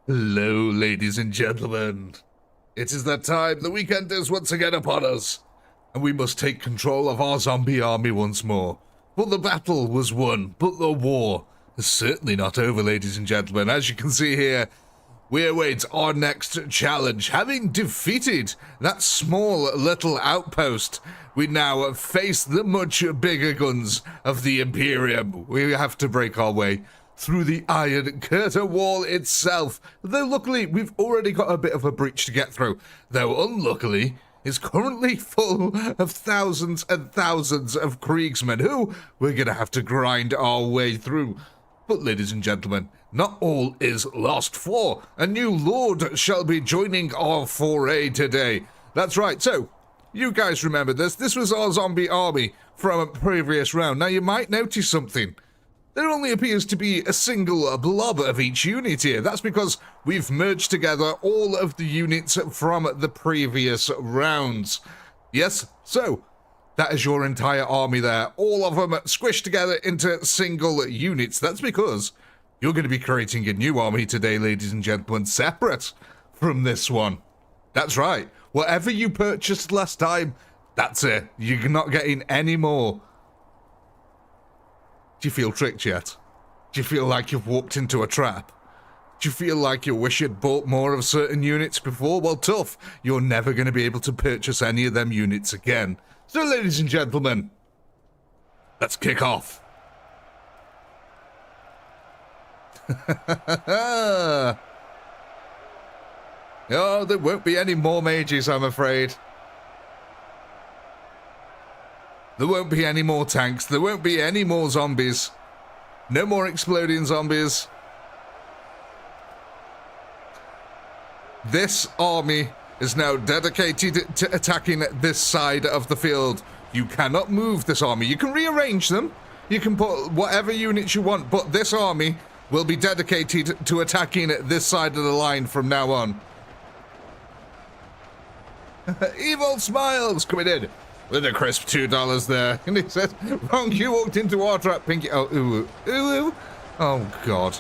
Hello, ladies and gentlemen. It is that time. The weekend is once again upon us, and we must take control of our zombie army once more. But the battle was won, but the war is certainly not over, ladies and gentlemen. As you can see here, we await our next challenge. Having defeated that small little outpost, we now face the much bigger guns of the Imperium. We have to break our way through the Iron Curtain Wall itself. Though luckily, we've already got a bit of a breach to get through. Though unluckily, it's currently full of thousands and thousands of Kriegsmen who we're going to have to grind our way through. But ladies and gentlemen, not all is lost, for a new lord shall be joining our foray today. That's right, so you guys remember this. This was our zombie army from a previous round. Now you might notice something. There only appears to be a single blob of each unit here. That's because we've merged together all of the units from the previous rounds. Yes, so that is your entire army there. All of them squished together into single units. That's because you're going to be creating a new army today, ladies and gentlemen, separate from this one. That's right. Whatever you purchased last time, that's it. You're not getting any more. Do you feel tricked yet? Do you feel like you've walked into a trap? Do you feel like you wish you'd bought more of certain units before? Well, tough. You're never going to be able to purchase any of them units again. So, ladies and gentlemen, let's kick off. Oh, there won't be any more mages, I'm afraid. There won't be any more tanks. There won't be any more zombies. No more exploding zombies. This army is now dedicated to attacking this side of the field. You cannot move this army. You can rearrange them. You can put whatever units you want, but this army will be dedicated to attacking this side of the line from now on. Evil Smiles coming in with a crisp $2 there. And he says, wrong, you walked into our trap, Pinky. Oh, ooh, ooh, ooh. Oh, God.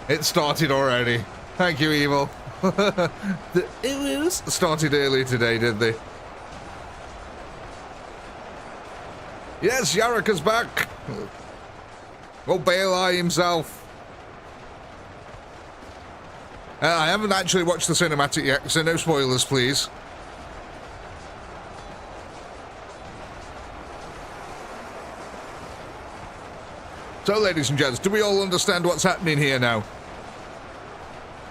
It started already. Thank you, Evil. The oohs started early today, did they? Yes, Yarika's back. Oh, Baelai himself. I haven't actually watched the cinematic yet, so no spoilers, please. So, ladies and gents, do we all understand what's happening here now?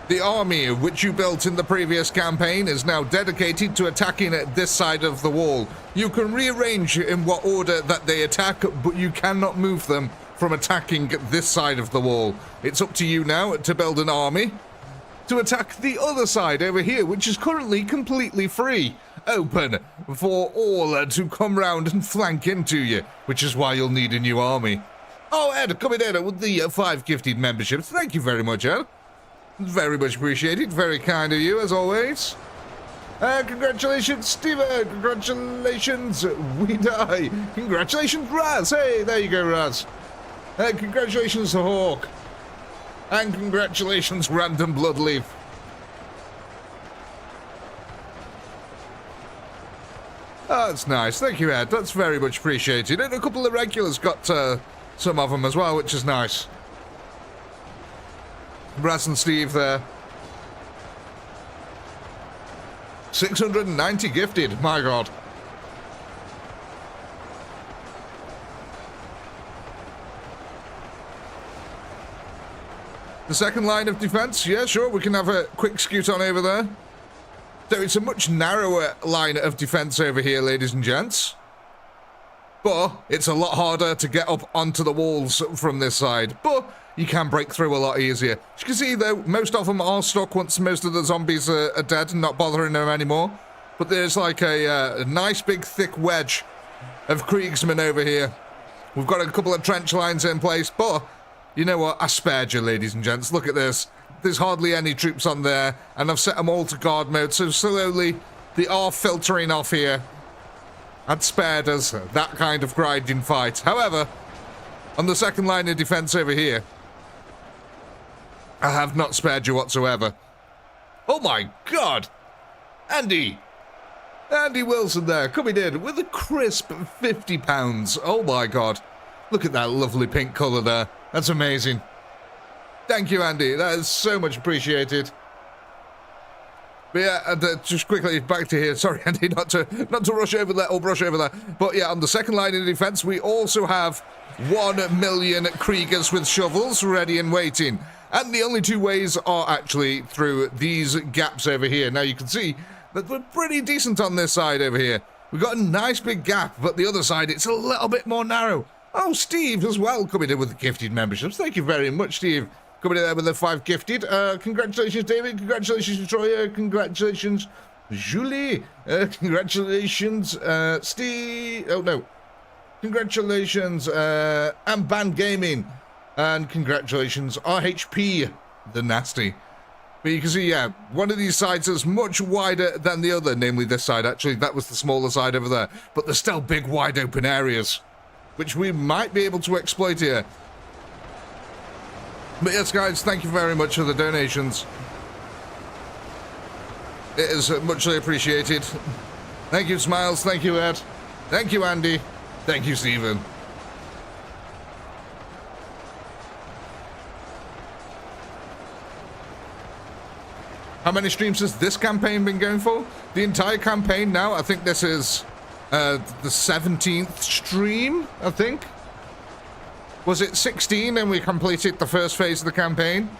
The army which you built in the previous campaign is now dedicated to attacking at this side of the wall. You can rearrange in what order that they attack, but you cannot move them from attacking this side of the wall. It's up to you now to build an army to attack the other side over here, which is currently completely free, open for all to come round and flank into you, which is why you'll need a new army. Oh, Ed, coming in with the 5 gifted memberships. Thank you very much, Ed. Very much appreciated. Very kind of you, as always. Congratulations, Steven. Congratulations, We Die. Congratulations, Raz. Hey, there you go, Raz. Congratulations, the Hawk. And congratulations, Random Bloodleaf. Oh, that's nice. Thank you, Ed. That's very much appreciated. And a couple of regulars got some of them as well, which is nice. Raz and Steve there. 690 gifted. My God. The second line of defense, yeah, sure, we can have a quick scoot on over there. So it's a much narrower line of defense over here, ladies and gents. But it's a lot harder to get up onto the walls from this side. But you can break through a lot easier. As you can see, though, most of them are stuck once most of the zombies are dead and not bothering them anymore. But there's like a nice big thick wedge of Kriegsmen over here. We've got a couple of trench lines in place, but you know what? I spared you, ladies and gents. Look at this. There's hardly any troops on there, and I've set them all to guard mode, so slowly they are filtering off here. I'd spared us that kind of grinding fight. However, On the second line of defense over here, I have not spared you whatsoever. Oh my God! Andy Wilson there, coming in with a crisp £50. Oh my God. Look at that lovely pink colour there. That's amazing. Thank you, Andy. That is so much appreciated. But yeah, just quickly back to here. Sorry, Andy, not to rush over that or brush over that. But yeah, on the second line of defense, we also have 1 million Kriegers with shovels ready and waiting. And the only two ways are actually through these gaps over here. Now you can see that we're pretty decent on this side over here. We've got a nice big gap, but the other side, it's a little bit more narrow. Oh, Steve as well coming in with the gifted memberships. Thank you very much, Steve. Coming in there with the 5 gifted. Congratulations, David. Congratulations, Troya. Congratulations, Julie. Congratulations, Steve. Oh, no. Congratulations, Amban Gaming. And congratulations, RHP, the Nasty. But you can see, yeah, one of these sides is much wider than the other, namely this side. Actually, that was the smaller side over there. But there's still big, wide open areas, which we might be able to exploit here. But yes, guys, thank you very much for the donations. It is muchly appreciated. Thank you, Smiles. Thank you, Ed. Thank you, Andy. Thank you, Stephen. How many streams has this campaign been going for? The entire campaign now, I think this is the 17th stream, I think. Was it 16 and we completed the first phase of the campaign?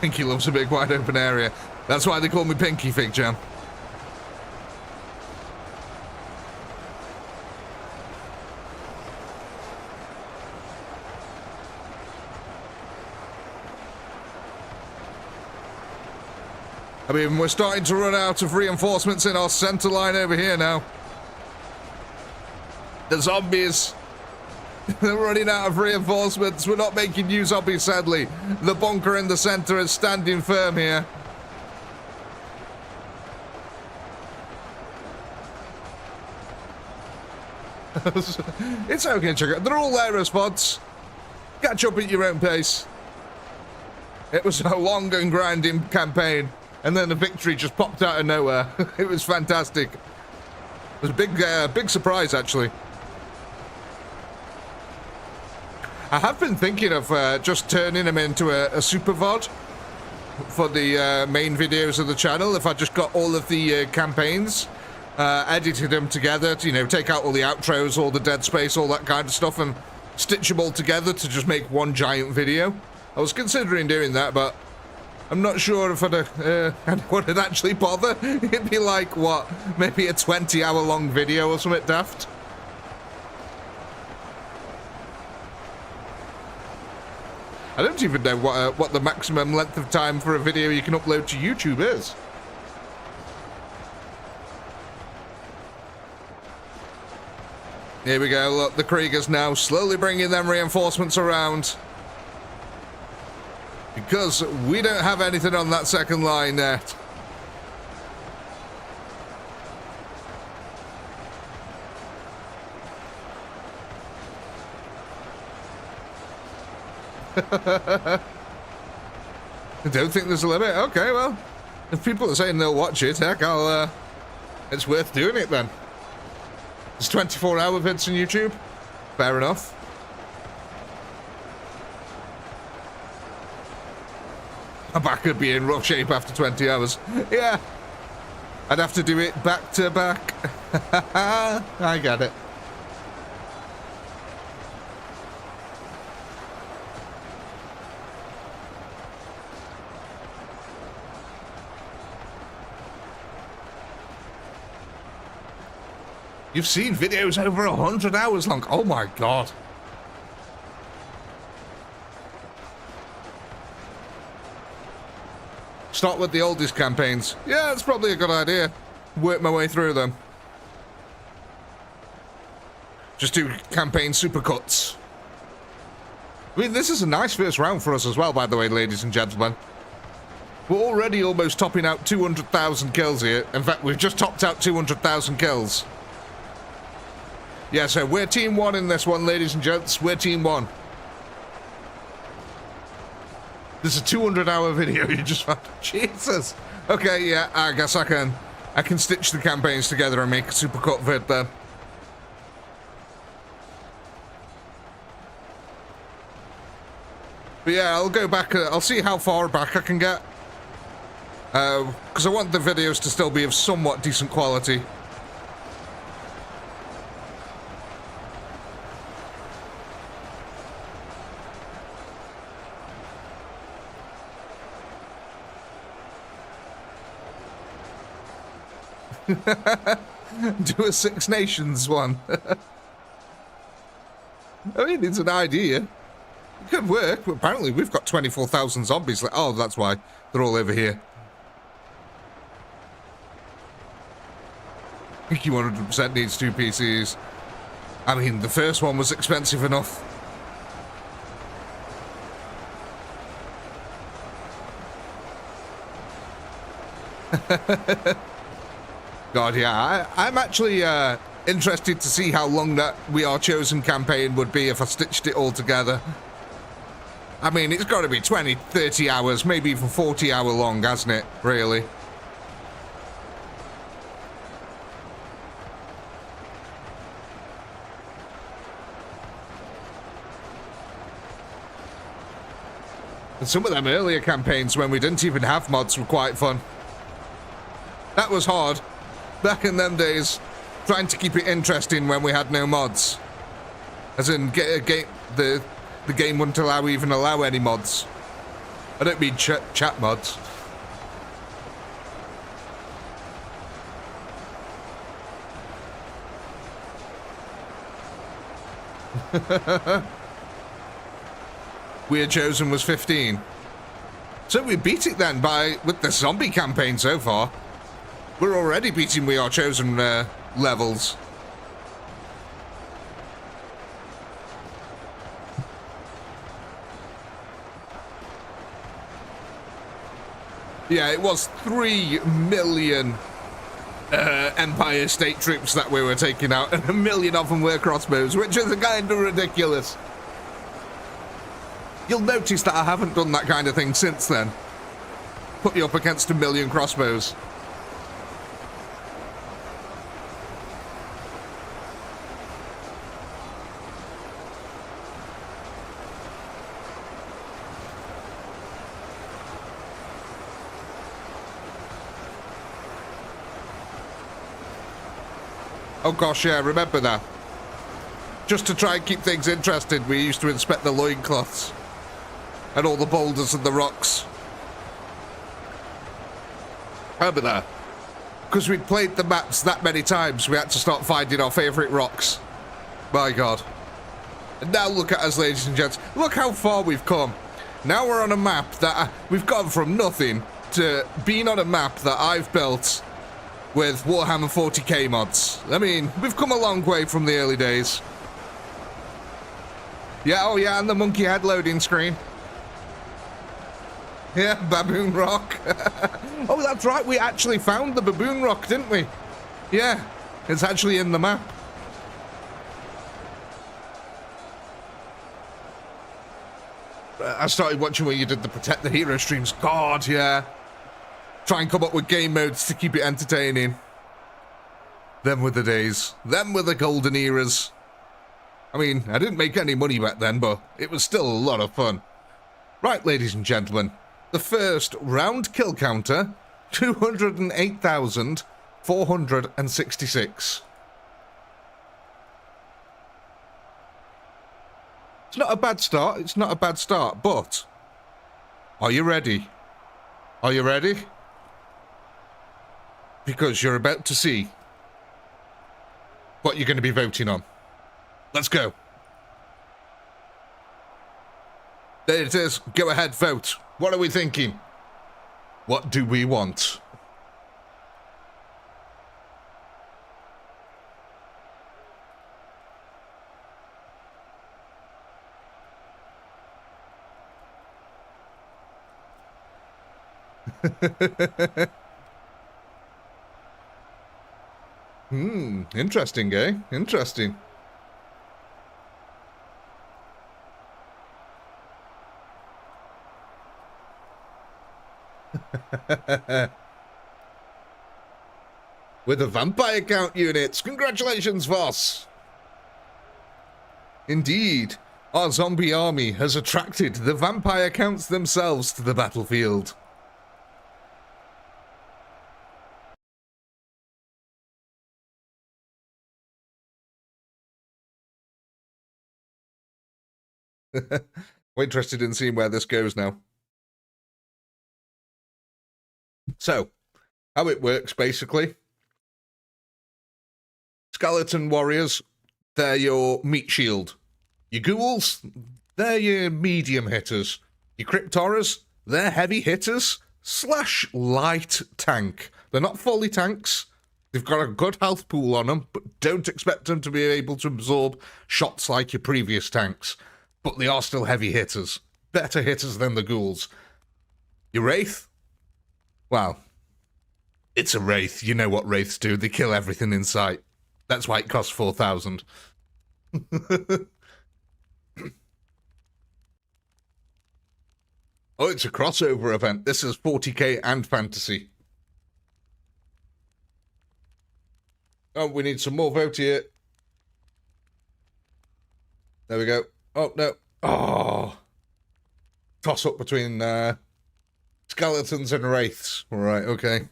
Pinky loves a big wide open area. That's why they call me Pinky, Fig Jam. I mean, we're starting to run out of reinforcements in our center line over here now. The zombies, they're running out of reinforcements. We're not making new zombies, sadly. The bunker in the center is standing firm here. It's okay, check it. They're all there, response. Catch up at your own pace. It was a long and grinding campaign. And then the victory just popped out of nowhere. It was fantastic. It was a big surprise, actually. I have been thinking of just turning them into a super VOD for the main videos of the channel. If I just got all of the campaigns, edited them together, to, you know, take out all the outros, all the dead space, all that kind of stuff, and stitch them all together to just make one giant video. I was considering doing that, but I'm not sure if I'd actually bother. It'd be like, what, maybe a 20-hour long video or something daft. I don't even know what the maximum length of time for a video you can upload to YouTube is. Here we go, look, the Kriegers now slowly bringing them reinforcements around. Because we don't have anything on that second line yet. I don't think there's a limit. Okay, well, if people are saying they'll watch it, heck, it's worth doing it then. There's 24-hour vids on YouTube. Fair enough. My back would be in rough shape after 20 hours. Yeah. I'd have to do it back to back. I get it. You've seen videos over 100 hours long. Oh my god. Start with the oldest campaigns. Yeah, that's probably a good idea. Work my way through them. Just do campaign supercuts. I mean, this is a nice first round for us as well, by the way, ladies and gentlemen. We're already almost topping out 200,000 kills here. In fact, we've just topped out 200,000 kills. Yeah, so we're Team 1 in this one, ladies and gents. We're Team 1. This is a 200-hour video you just found. Jesus. Okay, yeah, I guess I can stitch the campaigns together and make a supercut vid then. But yeah, I'll go back, I'll see how far back I can get. Because I want the videos to still be of somewhat decent quality. Do a Six Nations one. I mean, it's an idea. It could work, but apparently we've got 24,000 zombies. Oh, that's why. They're all over here. I think you 100% needs 2 PCs. I mean, the first one was expensive enough. God, yeah, I'm actually interested to see how long that We Are Chosen campaign would be if I stitched it all together. I mean, it's got to be 20, 30 hours, maybe even 40 hour long, hasn't it, really? And some of them earlier campaigns when we didn't even have mods were quite fun. That was hard. Back in them days, trying to keep it interesting when we had no mods. As in, the game wouldn't even allow any mods. I don't mean chat mods. We Are Chosen was 15. So we beat it then with the zombie campaign so far. We're already beating We Are Chosen levels. Yeah, it was 3 million Empire State troops that we were taking out, and 1 million of them were crossbows, which is kind of ridiculous. You'll notice that I haven't done that kind of thing since then. Put you up against 1 million crossbows. Oh gosh, yeah, remember that. Just to try and keep things interesting, we used to inspect the loincloths. And all the boulders and the rocks. Remember that? Because we'd played the maps that many times, we had to start finding our favourite rocks. My God. And now look at us, ladies and gents. Look how far we've come. Now we're on a map that we've gone from nothing to being on a map that I've built with Warhammer 40k mods. I mean, we've come a long way from the early days. Yeah, oh yeah, and the monkey head loading screen. Yeah, Baboon Rock. Oh, that's right, we actually found the Baboon Rock, didn't we? Yeah, it's actually in the map. I started watching when you did the Protect the Hero streams. God, yeah. Try and come up with game modes to keep it entertaining. Them were the days. Them were the golden eras. I mean, I didn't make any money back then, but it was still a lot of fun. Right, ladies and gentlemen. The first round kill counter, 208,466. It's not a bad start, it's not a bad start, but... Are you ready? Are you ready? Because you're about to see what you're going to be voting on. Let's go. There it is. Go ahead, vote. What are we thinking? What do we want? Interesting, eh? Interesting. With the vampire count units. Congratulations, Voss. Indeed, our zombie army has attracted the vampire counts themselves to the battlefield. We're interested in seeing where this goes now. So, how it works, basically. Skeleton warriors, they're your meat shield. Your ghouls, they're your medium hitters. Your crypt horrors, they're heavy hitters / light tank. They're not fully tanks. They've got a good health pool on them, but don't expect them to be able to absorb shots like your previous tanks. But they are still heavy hitters. Better hitters than the ghouls. Your wraith? Well, it's a wraith. You know what wraiths do. They kill everything in sight. That's why it costs 4,000. Oh, it's a crossover event. This is 40k and fantasy. Oh, we need some more vote here. There we go. Oh, no. Oh. Toss up between skeletons and wraiths. All right, okay.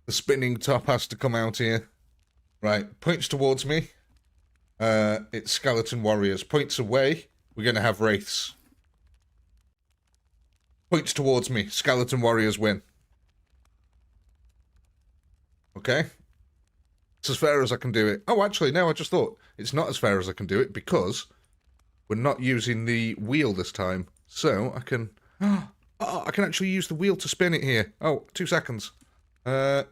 The spinning top has to come out here. Right, points towards me. It's skeleton warriors. Points away, we're going to have wraiths. Points towards me. Skeleton warriors win. Okay. It's as fair as I can do it. Oh, actually, no, I just thought it's not as fair as I can do it because we're not using the wheel this time. So I can... Oh, I can actually use the wheel to spin it here. Oh, 2 seconds. Let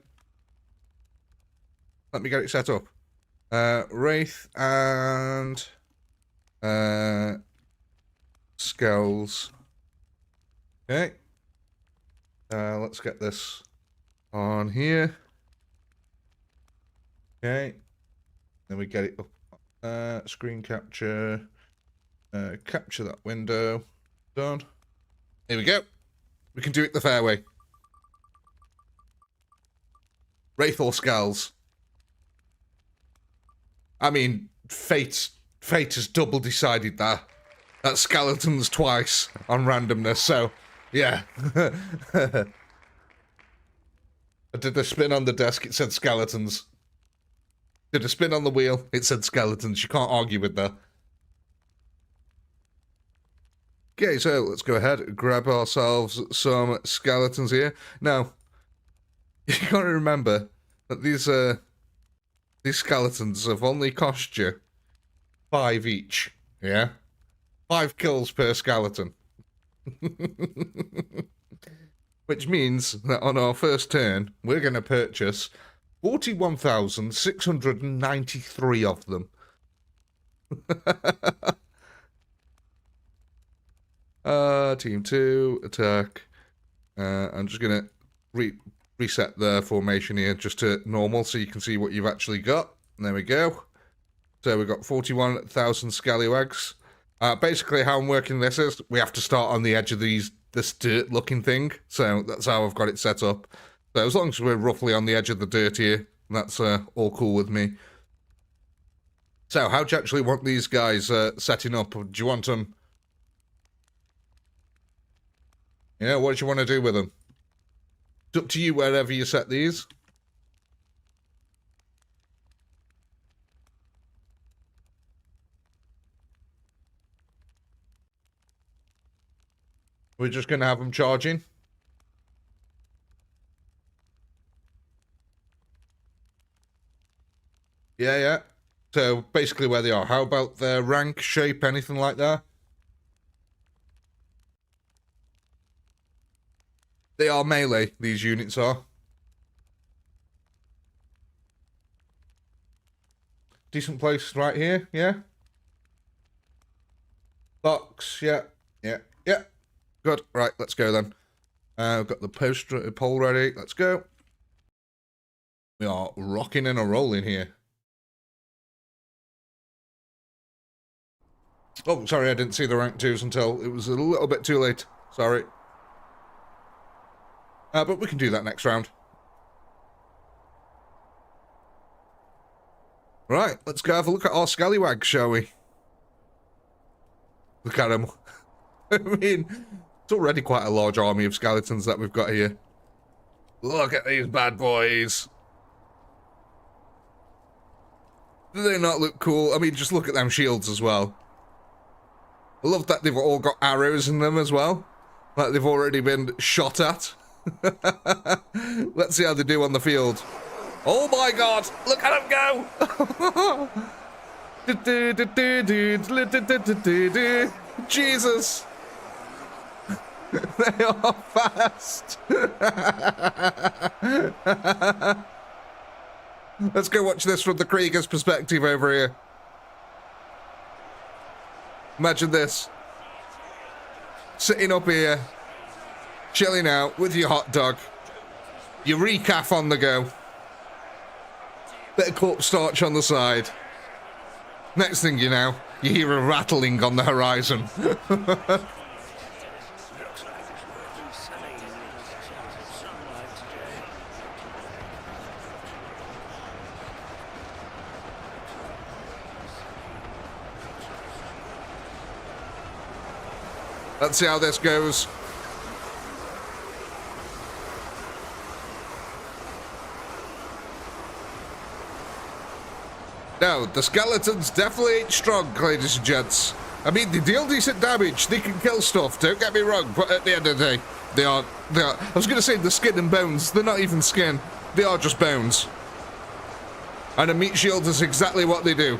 me get it set up. Wraith and... Skulls. Okay. Let's get this on here. Okay. Then we get it up. Screen capture. Capture that window. Done. Here we go. We can do it the fair way. Wraith or Skulls. I mean, fate has double decided that. That's skeletons twice on randomness, so, yeah. I did the spin on the desk, it said skeletons. Did a spin on the wheel, it said skeletons. You can't argue with that. Okay, so let's go ahead and grab ourselves some skeletons here. Now, you gotta remember that these skeletons have only cost you 5 each, yeah? 5 kills per skeleton. Which means that on our first turn, we're going to purchase 41,693 of them. Team 2, attack. I'm just going to reset the formation here just to normal so you can see what you've actually got. And there we go. So we've got 41,000 scallywags. Basically how I'm working this is we have to start on the edge of this dirt looking thing. So that's how I've got it set up. So as long as we're roughly on the edge of the dirt here, that's all cool with me. So how do you actually want these guys setting up? Do you want them... Yeah, what do you want to do with them? It's up to you wherever you set these. We're just going to have them charging. Yeah, yeah. So basically where they are. How about their rank, shape, anything like that? They are melee, these units are. Decent place right here, yeah? Box, yeah, yeah, yeah. Good. Right, let's go then. I've got the poll ready. Let's go. We are rocking and a rolling here. Oh, sorry, I didn't see the rank 2s until it was a little bit too late. Sorry. But we can do that next round. Right, let's go have a look at our scallywags, shall we? Look at them. I mean, it's already quite a large army of skeletons that we've got here. Look at these bad boys. Do they not look cool? I mean, just look at them shields as well. I love that they've all got arrows in them as well. Like they've already been shot at. Let's see how they do on the field. Oh my god! Look at them go! Jesus! They are fast! Let's go watch this from the Krieger's perspective over here. Imagine this. Sitting up here, chilling out with your hot dog, your recaf on the go, bit of corpstarch on the side. Next thing you know, you hear a rattling on the horizon. Let's see how this goes. No, the skeletons definitely ain't strong, ladies and gents. I mean, they deal decent damage. They can kill stuff, don't get me wrong, but at the end of the day, they are, I was going to say the skin and bones. They're not even skin. They are just bones. And a meat shield is exactly what they do.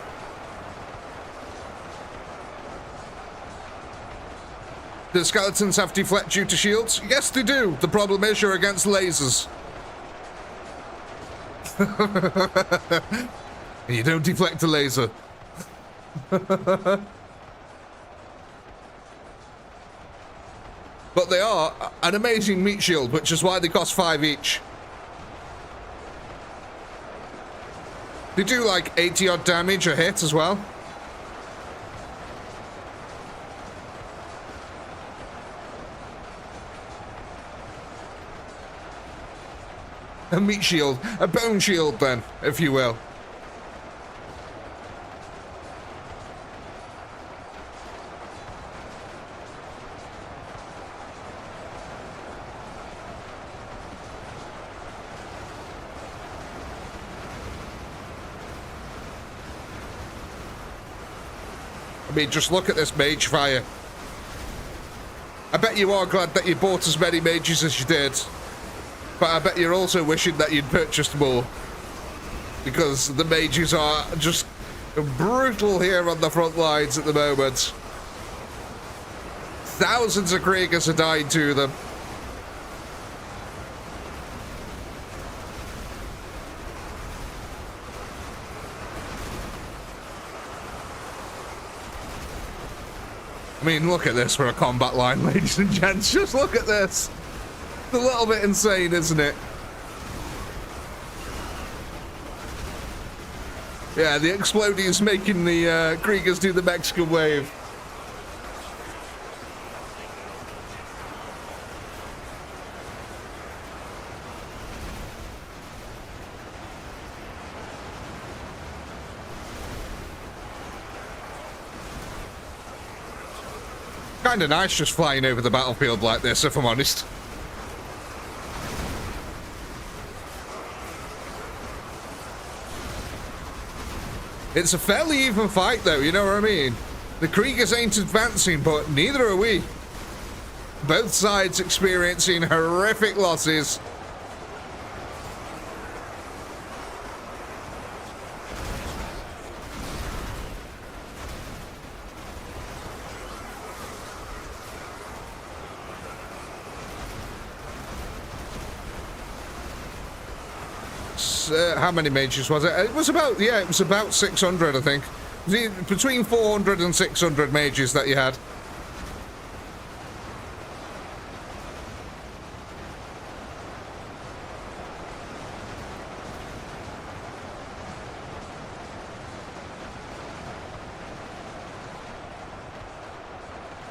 Do skeletons have deflect due to shields? Yes, they do. The problem is you're against lasers. You don't deflect a laser. But they are an amazing meat shield, which is why they cost 5 each. They do like 80 odd damage a hit as well. A meat shield, a bone shield then, if you will. I mean, just look at this mage fire. I bet you are glad that you bought as many mages as you did. But I bet you're also wishing that you'd purchased more. Because the mages are just brutal here on the front lines at the moment. Thousands of Kriegers are dying to them. I mean, look at this for a combat line, ladies and gents. Just look at this. It's a little bit insane, isn't it? Yeah, the exploding is making the Kriegers do the Mexican wave. Kind of nice just flying over the battlefield like this, if I'm honest. It's a fairly even fight, though, you know what I mean? The Kriegers ain't advancing, but neither are we. Both sides experiencing horrific losses. How many mages was it? It was about, yeah, it was about 600, I think. Between 400 and 600 mages that you had.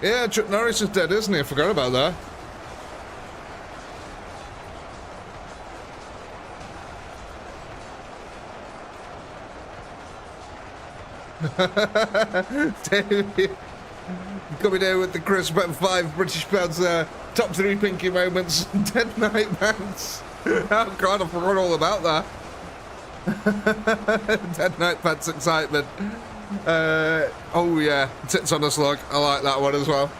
Yeah, Chuck Norris is dead, isn't he? I forgot about that. David, coming in with the crisp at 5 British pounds there. Top 3 pinky moments. Dead Knight pants. Oh god, I forgot all about that. Dead Knight pants excitement. Oh yeah, tits on a slug. I like that one as well.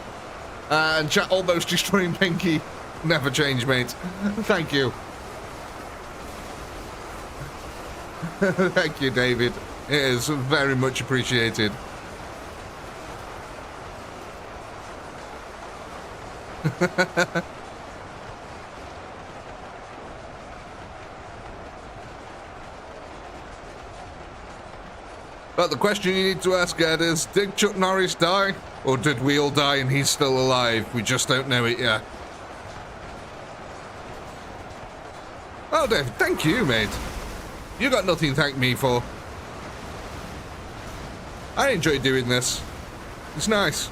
And chat almost destroying pinky. Never change, mate. Thank you. Thank you, David. It is very much appreciated. But the question you need to ask, Ed, is did Chuck Norris die? Or did we all die and he's still alive? We just don't know it yet. Oh, Dave, thank you, mate. You got nothing to thank me for. I enjoy doing this. It's nice.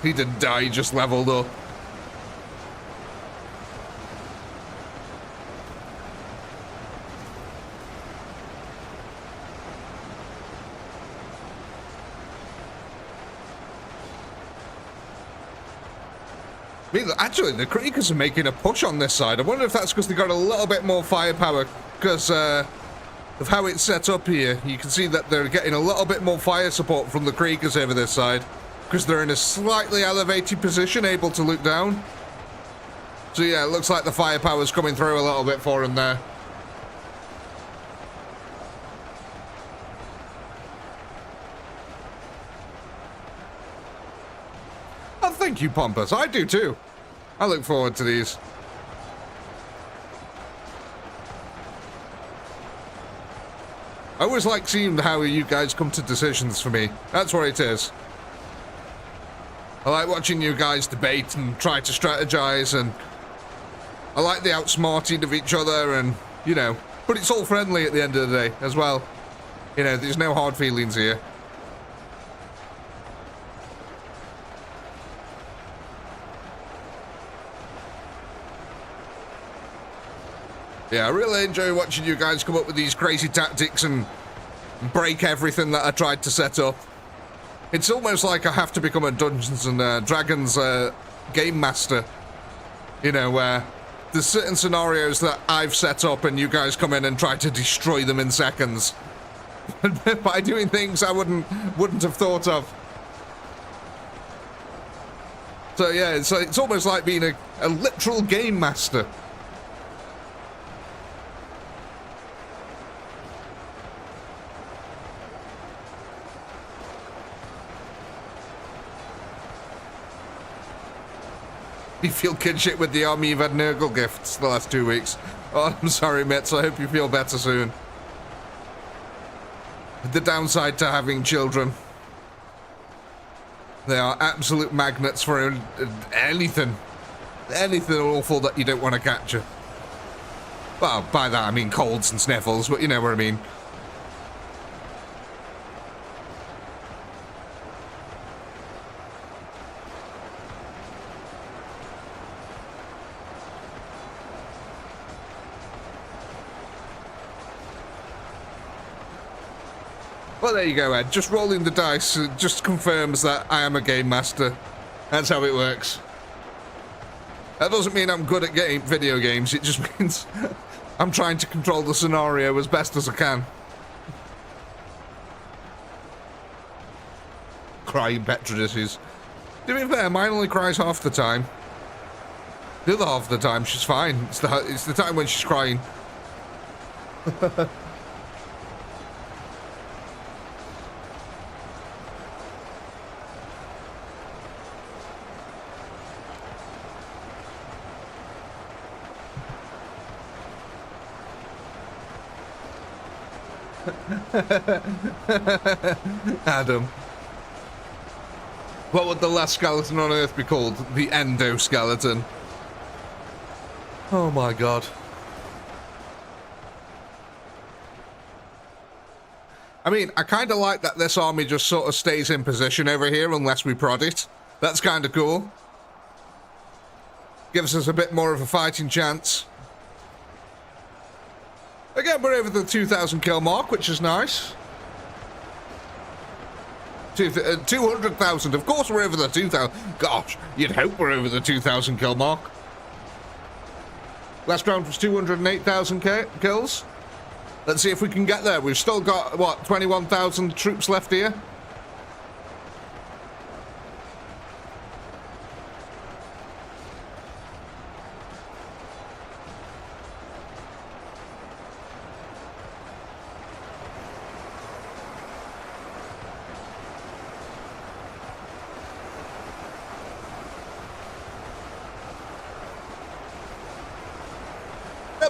He didn't die, he just leveled up. I mean, actually, the Creekers are making a push on this side. I wonder if that's because they got a little bit more firepower because of how it's set up here. You can see that they're getting a little bit more fire support from the Creekers over this side because they're in a slightly elevated position, able to look down. So yeah, it looks like the firepower's coming through a little bit for them there. Oh, thank you, Pompous. I do too. I look forward to these. I always like seeing how you guys come to decisions for me. That's what it is. I like watching you guys debate and try to strategize, and I like the outsmarting of each other, and, you know, but it's all friendly at the end of the day as well. You know, there's no hard feelings here. Yeah, I really enjoy watching you guys come up with these crazy tactics and break everything that I tried to set up. It's almost like I have to become a Dungeons and Dragons game master. You know, where there's certain scenarios that I've set up and you guys come in and try to destroy them in seconds. By doing things I wouldn't have thought of. So yeah, it's almost like being a literal game master. You feel kinship with the army. You've had Nurgle gifts the last 2 weeks. Oh, I'm sorry, Mitz. I hope you feel better soon. The downside to having children. They are absolute magnets for anything. Anything awful that you don't want to capture. Well, by that I mean colds and sniffles, but you know what I mean. Well, there you go, Ed. Just rolling the dice just confirms that I am a game master. That's how it works. That doesn't mean I'm good at video games. It just means I'm trying to control the scenario as best as I can. Crying prejudices. To be fair, mine only cries half the time. The other half of the time, she's fine. It's the time when she's crying. Adam. What would the last skeleton on Earth be called? The endoskeleton. Oh my god. I mean, I kind of like that this army just sort of stays in position over here unless we prod it. That's kind of cool. Gives us a bit more of a fighting chance. Again, we're over the 2,000 kill mark, which is nice. 200,000. Of course we're over the 2,000. Gosh, you'd hope we're over the 2,000 kill mark. Last round was 208,000 kills. Let's see if we can get there. We've still got, what, 21,000 troops left here?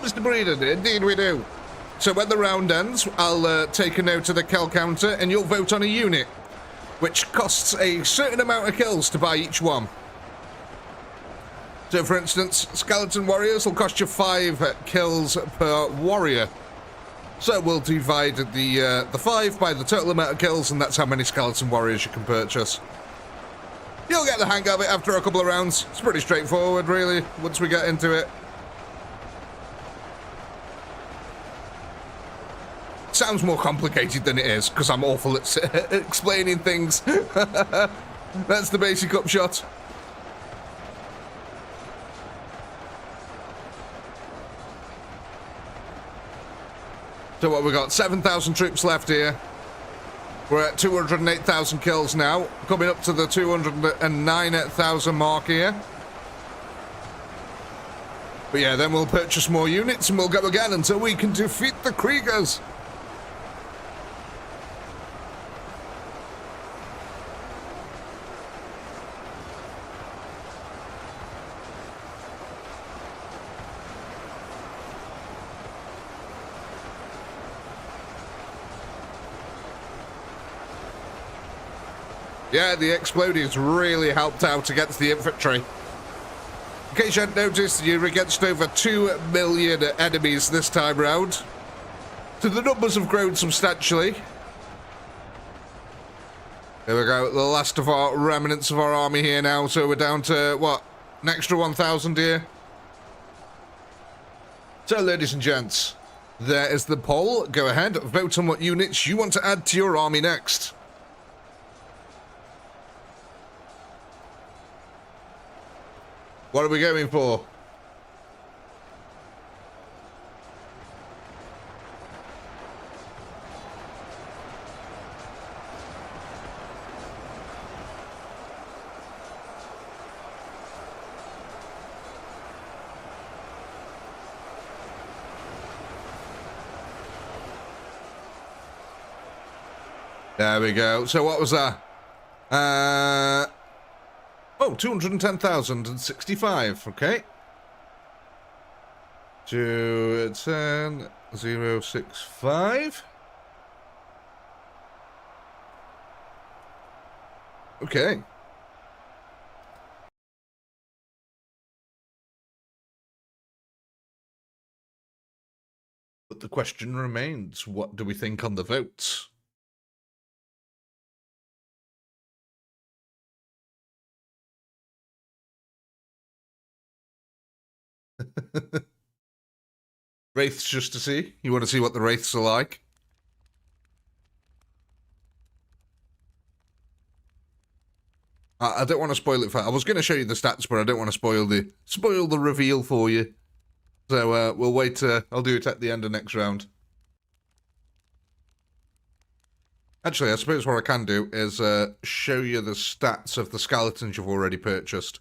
Mr. Breeden, indeed we do. So when the round ends, I'll take a note of the kill counter and you'll vote on a unit, which costs a certain amount of kills to buy each one. So for instance, skeleton warriors will cost you 5 kills per warrior. So we'll divide the 5 by the total amount of kills, and that's how many skeleton warriors you can purchase. You'll get the hang of it after a couple of rounds. It's pretty straightforward, really, once we get into it. Sounds more complicated than it is, because I'm awful at explaining things. That's the basic upshot. So what we got? 7,000 troops left here. We're at 208,000 kills now, coming up to the 209,000 mark here. But yeah, then we'll purchase more units and we'll go again until we can defeat the Kriegers. Yeah, the explodies really helped out against the infantry. In case you hadn't noticed, you're against over 2 million enemies this time round. So the numbers have grown substantially. There we go, the last of our remnants of our army here now, so we're down to, what, an extra 1,000 here? So, ladies and gents, there is the poll. Go ahead, vote on what units you want to add to your army next. What are we going for? There we go. So what was that? Oh, 210,065, okay. 210,065. Okay. But the question remains, what do we think on the votes? Wraiths just to see? You want to see what the Wraiths are like? I don't want to spoil it for... I was going to show you the stats, but I don't want to spoil the reveal for you. So we'll wait. I'll do it at the end of next round. Actually, I suppose what I can do is show you the stats of the skeletons you've already purchased.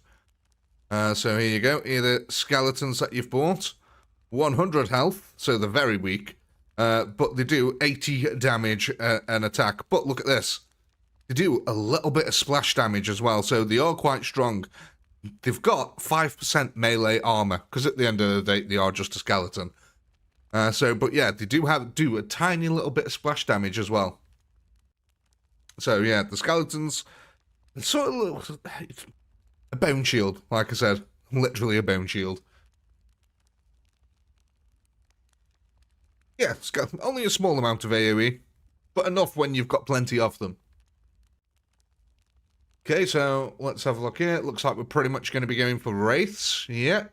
So here you go. Here are the skeletons that you've bought. 100 health, so they're very weak. But they do 80 damage and attack. But look at this. They do a little bit of splash damage as well, so they are quite strong. They've got 5% melee armor, because at the end of the day, they are just a skeleton. But yeah, they do a tiny little bit of splash damage as well. So yeah, the skeletons, it's sort of a bone shield, like I said. Literally a bone shield. Yeah, it's got only a small amount of AoE. but enough when you've got plenty of them. Okay, so let's have a look here. It looks like we're pretty much going to be going for wraiths. Yeah.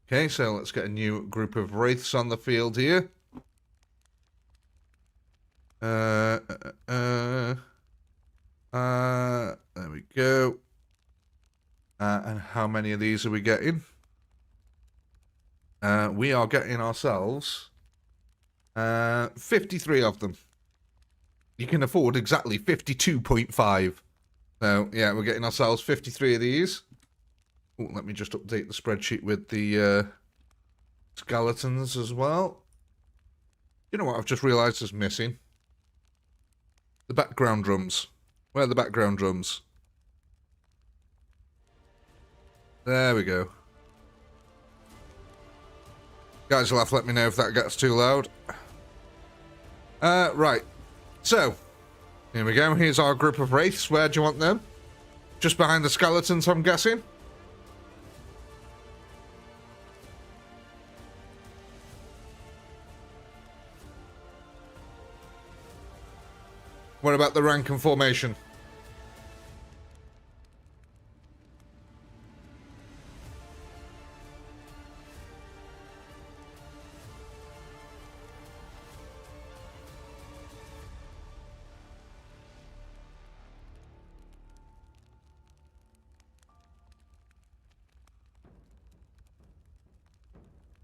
Okay, so let's get a new group of wraiths on the field here. There we go. And how many of these are we getting? We are getting ourselves 53 of them. You can afford exactly 52.5. So, yeah, we're getting ourselves 53 of these. Ooh, let me just update the spreadsheet with the skeletons as well. You know what I've just realised is missing? The background drums. Where are the background drums? There we go. Guys will have to let me know if that gets too loud. Right. So, here we go. Here's our group of wraiths. Where do you want them? Just behind the skeletons, I'm guessing? What about the rank and formation?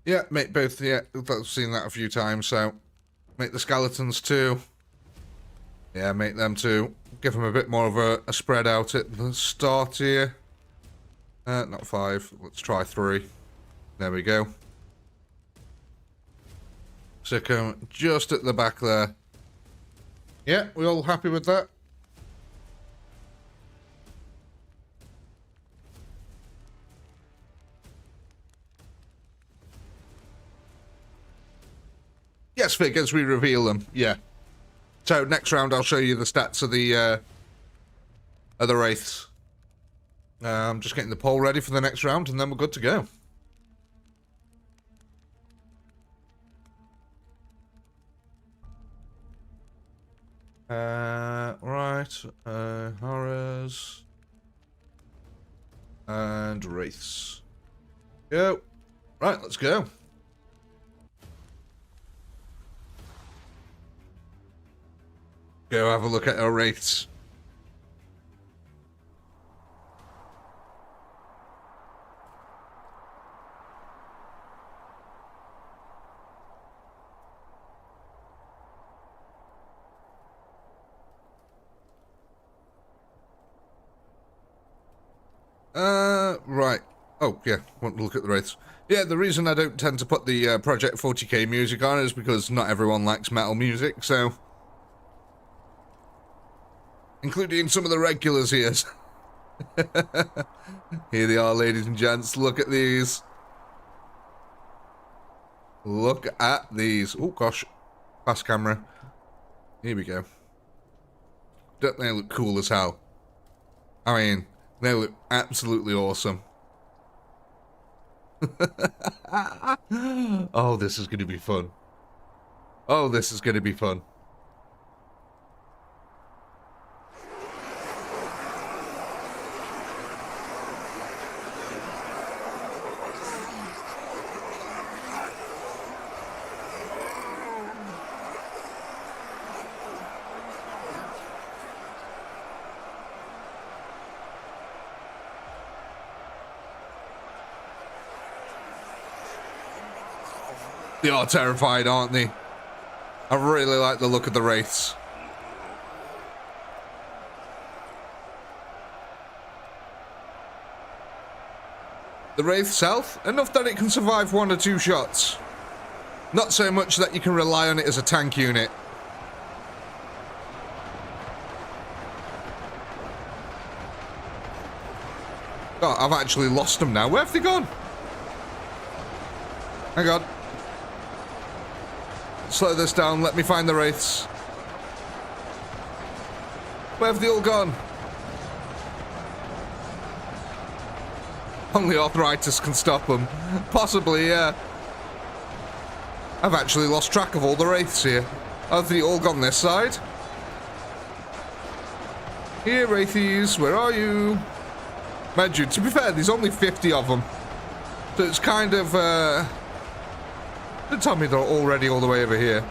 Yeah, make both. Yeah, I've seen that a few times, so make the skeletons too. Yeah, make them too. Give them a bit more of a spread out at the start here. Not 5. Let's try 3. There we go. Stick them just at the back there. Yeah, we all happy with that? Yes, Vic, as we reveal them. Yeah. So next round, I'll show you the stats of the wraiths. I'm just getting the poll ready for the next round, and then we're good to go. Right. Horrors. And wraiths. Go. Right, let's go. Go have a look at our wraiths. Right. Oh, yeah, want to look at the wraiths. Yeah, the reason I don't tend to put the Project 40k music on is because not everyone likes metal music, so... Including some of the regulars here. Here they are, ladies and gents. Look at these. Look at these. Oh, gosh. Fast camera. Here we go. Don't they look cool as hell? I mean, they look absolutely awesome. Oh, this is going to be fun. Oh, this is going to be fun. They are terrified, aren't they? I really like the look of the wraiths. The wraith's health, enough that it can survive 1 or 2 shots. Not so much that you can rely on it as a tank unit. Oh, I've actually lost them now. Where have they gone? Hang on. Slow this down. Let me find the wraiths. Where have they all gone? Only arthritis can stop them. Possibly, yeah. I've actually lost track of all the wraiths here. Have they all gone this side? Here, wraithies, where are you? Mind you, to be fair, there's only 50 of them. So it's kind of, don't tell me they're already all the way over here.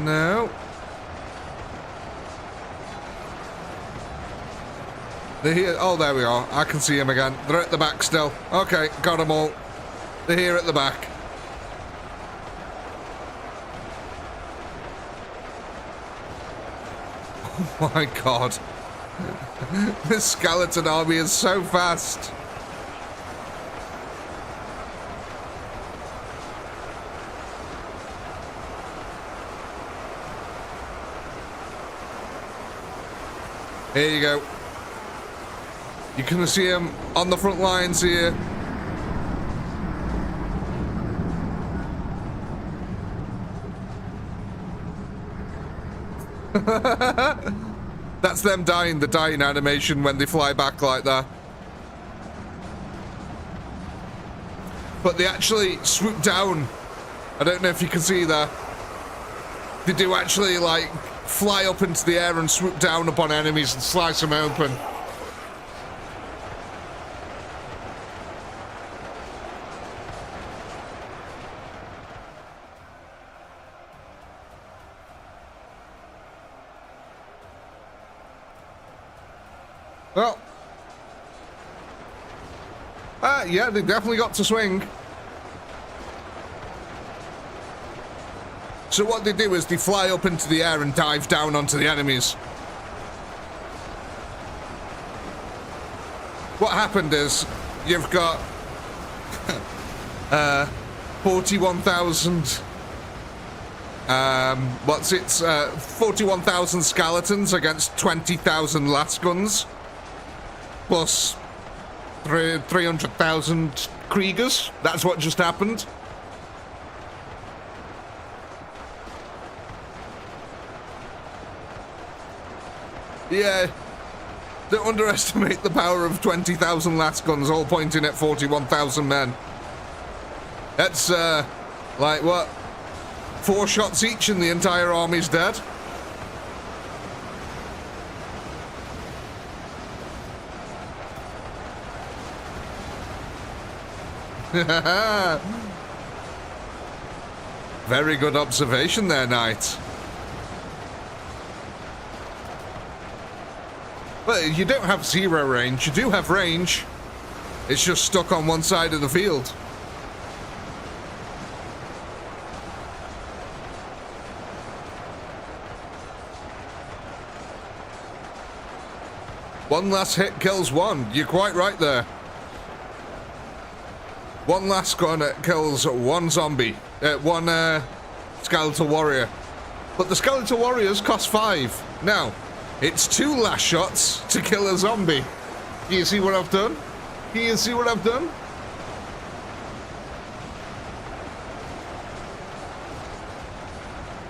No. They're here. Oh, there we are. I can see them again. They're at the back still. Okay, got them all. They're here at the back. Oh my god. This skeleton army is so fast. Here you go. You can see him on the front lines here. That's them dying, the dying animation when they fly back like that. But they actually swoop down. I don't know if you can see that. They do actually, like, fly up into the air and swoop down upon enemies and slice them open. Well, yeah, they definitely got to swing. So what they do is they fly up into the air and dive down onto the enemies. What happened is you've got 41,000 41,000 skeletons against 20,000 last guns. Plus 300,000 Kriegers. That's what just happened. Yeah. Don't underestimate the power of 20,000 last guns all pointing at 41,000 men. That's, like, what? 4 shots each and the entire army's dead? Very good observation there, Knight. Well, you don't have 0 range. You do have range. It's just stuck on one side of the field. One last hit kills one. You're quite right there. One last gun kills one zombie. One skeletal warrior. But the skeletal warriors cost 5. Now, it's 2 last shots to kill a zombie. Do you see what I've done? Do you see what I've done?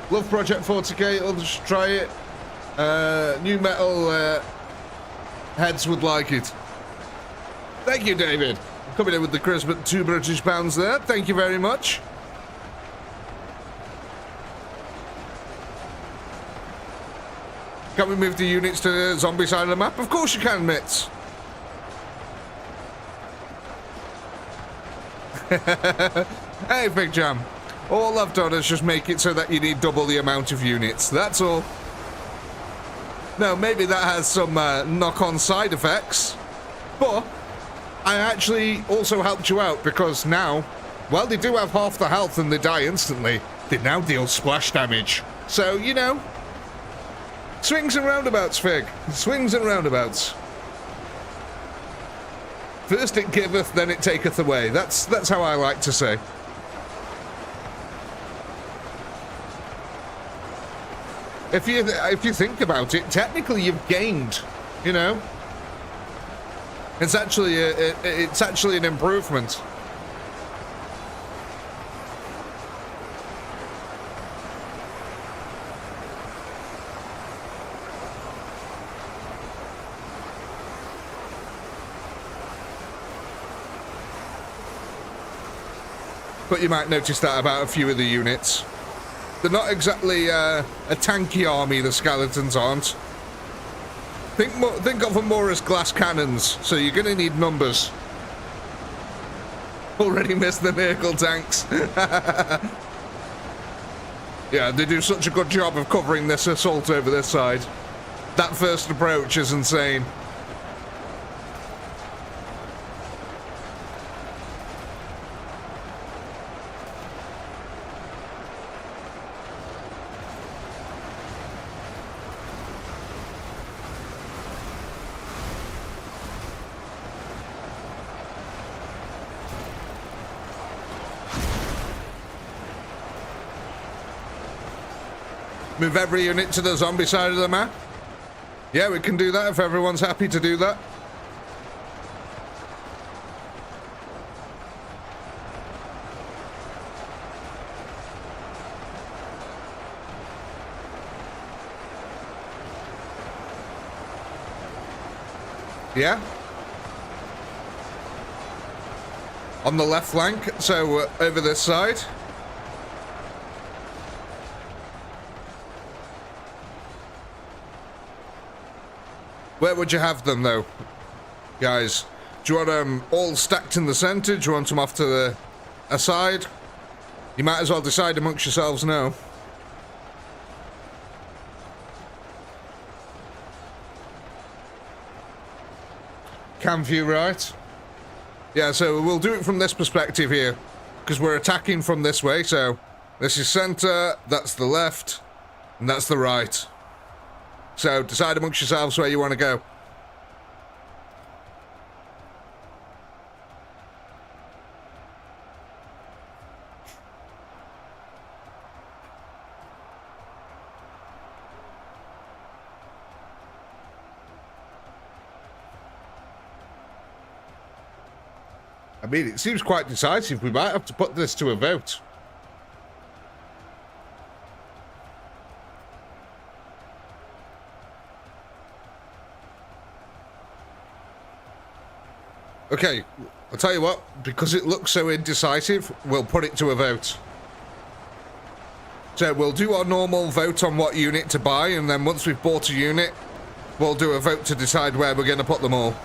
Love Project 40k, others should try it. New Metal heads would like it. Thank you, David. Coming in with the crisp at £2 there. Thank you very much. Can we move the units to the zombie side of the map? Of course you can, Mitz. Hey, Big Jam. All I've done is just make it so that you need double the amount of units. That's all. Now, maybe that has some knock-on side effects, but I actually also helped you out because now, while they do have half the health and they die instantly, they now deal splash damage. So, you know, swings and roundabouts, Fig. Swings and roundabouts. First it giveth, then it taketh away. That's how I like to say. If you think about it, technically you've gained, you know. It's actually an improvement. But you might notice that about a few of the units. They're not exactly a tanky army, the skeletons aren't. Think of them more as glass cannons, so you're gonna need numbers. Already missed the vehicle tanks. Yeah, they do such a good job of covering this assault over this side. That first approach is insane. Move every unit to the zombie side of the map. Yeah, we can do that if everyone's happy to do that. Yeah? On the left flank, so over this side. Where would you have them, though, guys? Do you want them all stacked in the centre? Do you want them off to the aside? You might as well decide amongst yourselves now. Cam view, right? Yeah, so we'll do it from this perspective here, because we're attacking from this way, so this is centre, that's the left, and that's the right. So decide amongst yourselves where you want to go. I mean, it seems quite decisive. We might have to put this to a vote. Okay, I'll tell you what, because it looks so indecisive, we'll put it to a vote. So we'll do our normal vote on what unit to buy, and then once we've bought a unit, we'll do a vote to decide where we're going to put them all.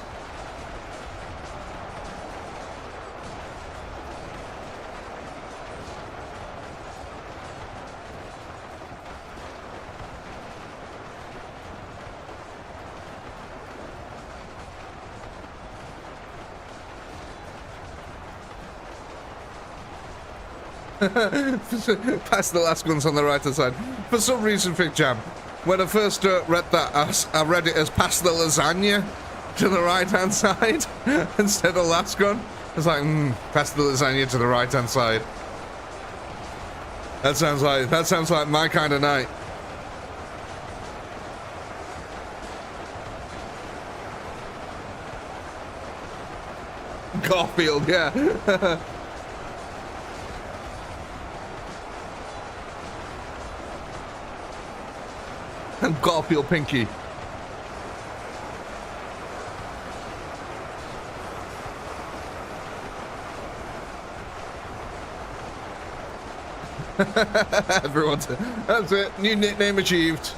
Past the last ones on the right hand side. For some reason, Fig Jam, when I first read that, I read it as past the lasagna to the right hand side instead of last one. I was like, past the lasagna to the right hand side. That sounds like my kind of night. Garfield, yeah. Garfield Pinky. Everyone's... That's it. New nickname achieved.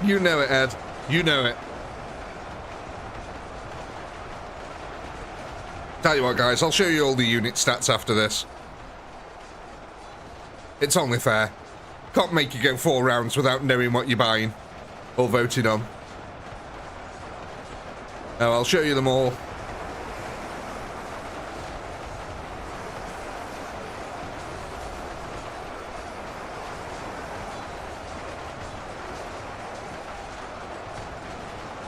You know it, Ed. You know it. Tell you what, guys, I'll show you all the unit stats after this. It's only fair. Can't make you go 4 rounds without knowing what you're buying or voting on. No, I'll show you them all.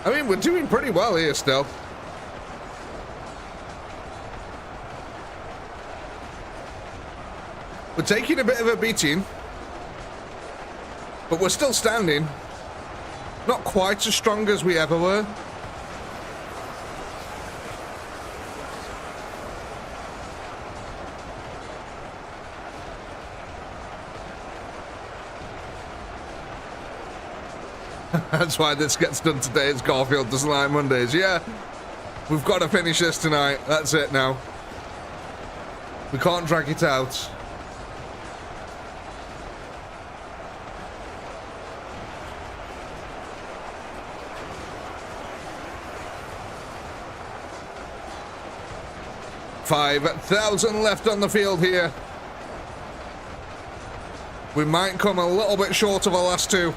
I mean, we're doing pretty well here still. We're taking a bit of a beating, but we're still standing. Not quite as strong as we ever were. That's why this gets done today. It's Garfield doesn't like Mondays. Yeah, we've got to finish this tonight. That's it now. We can't drag it out. $5,000 left on the field here. We might come a little bit short of our last two.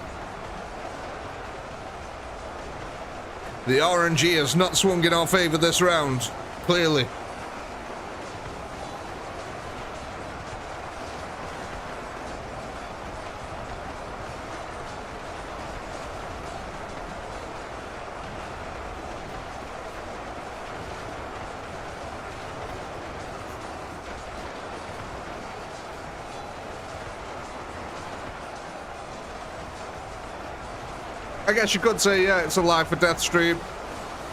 The RNG has not swung in our favour this round, clearly. I guess you could say, yeah, it's a life or death stream.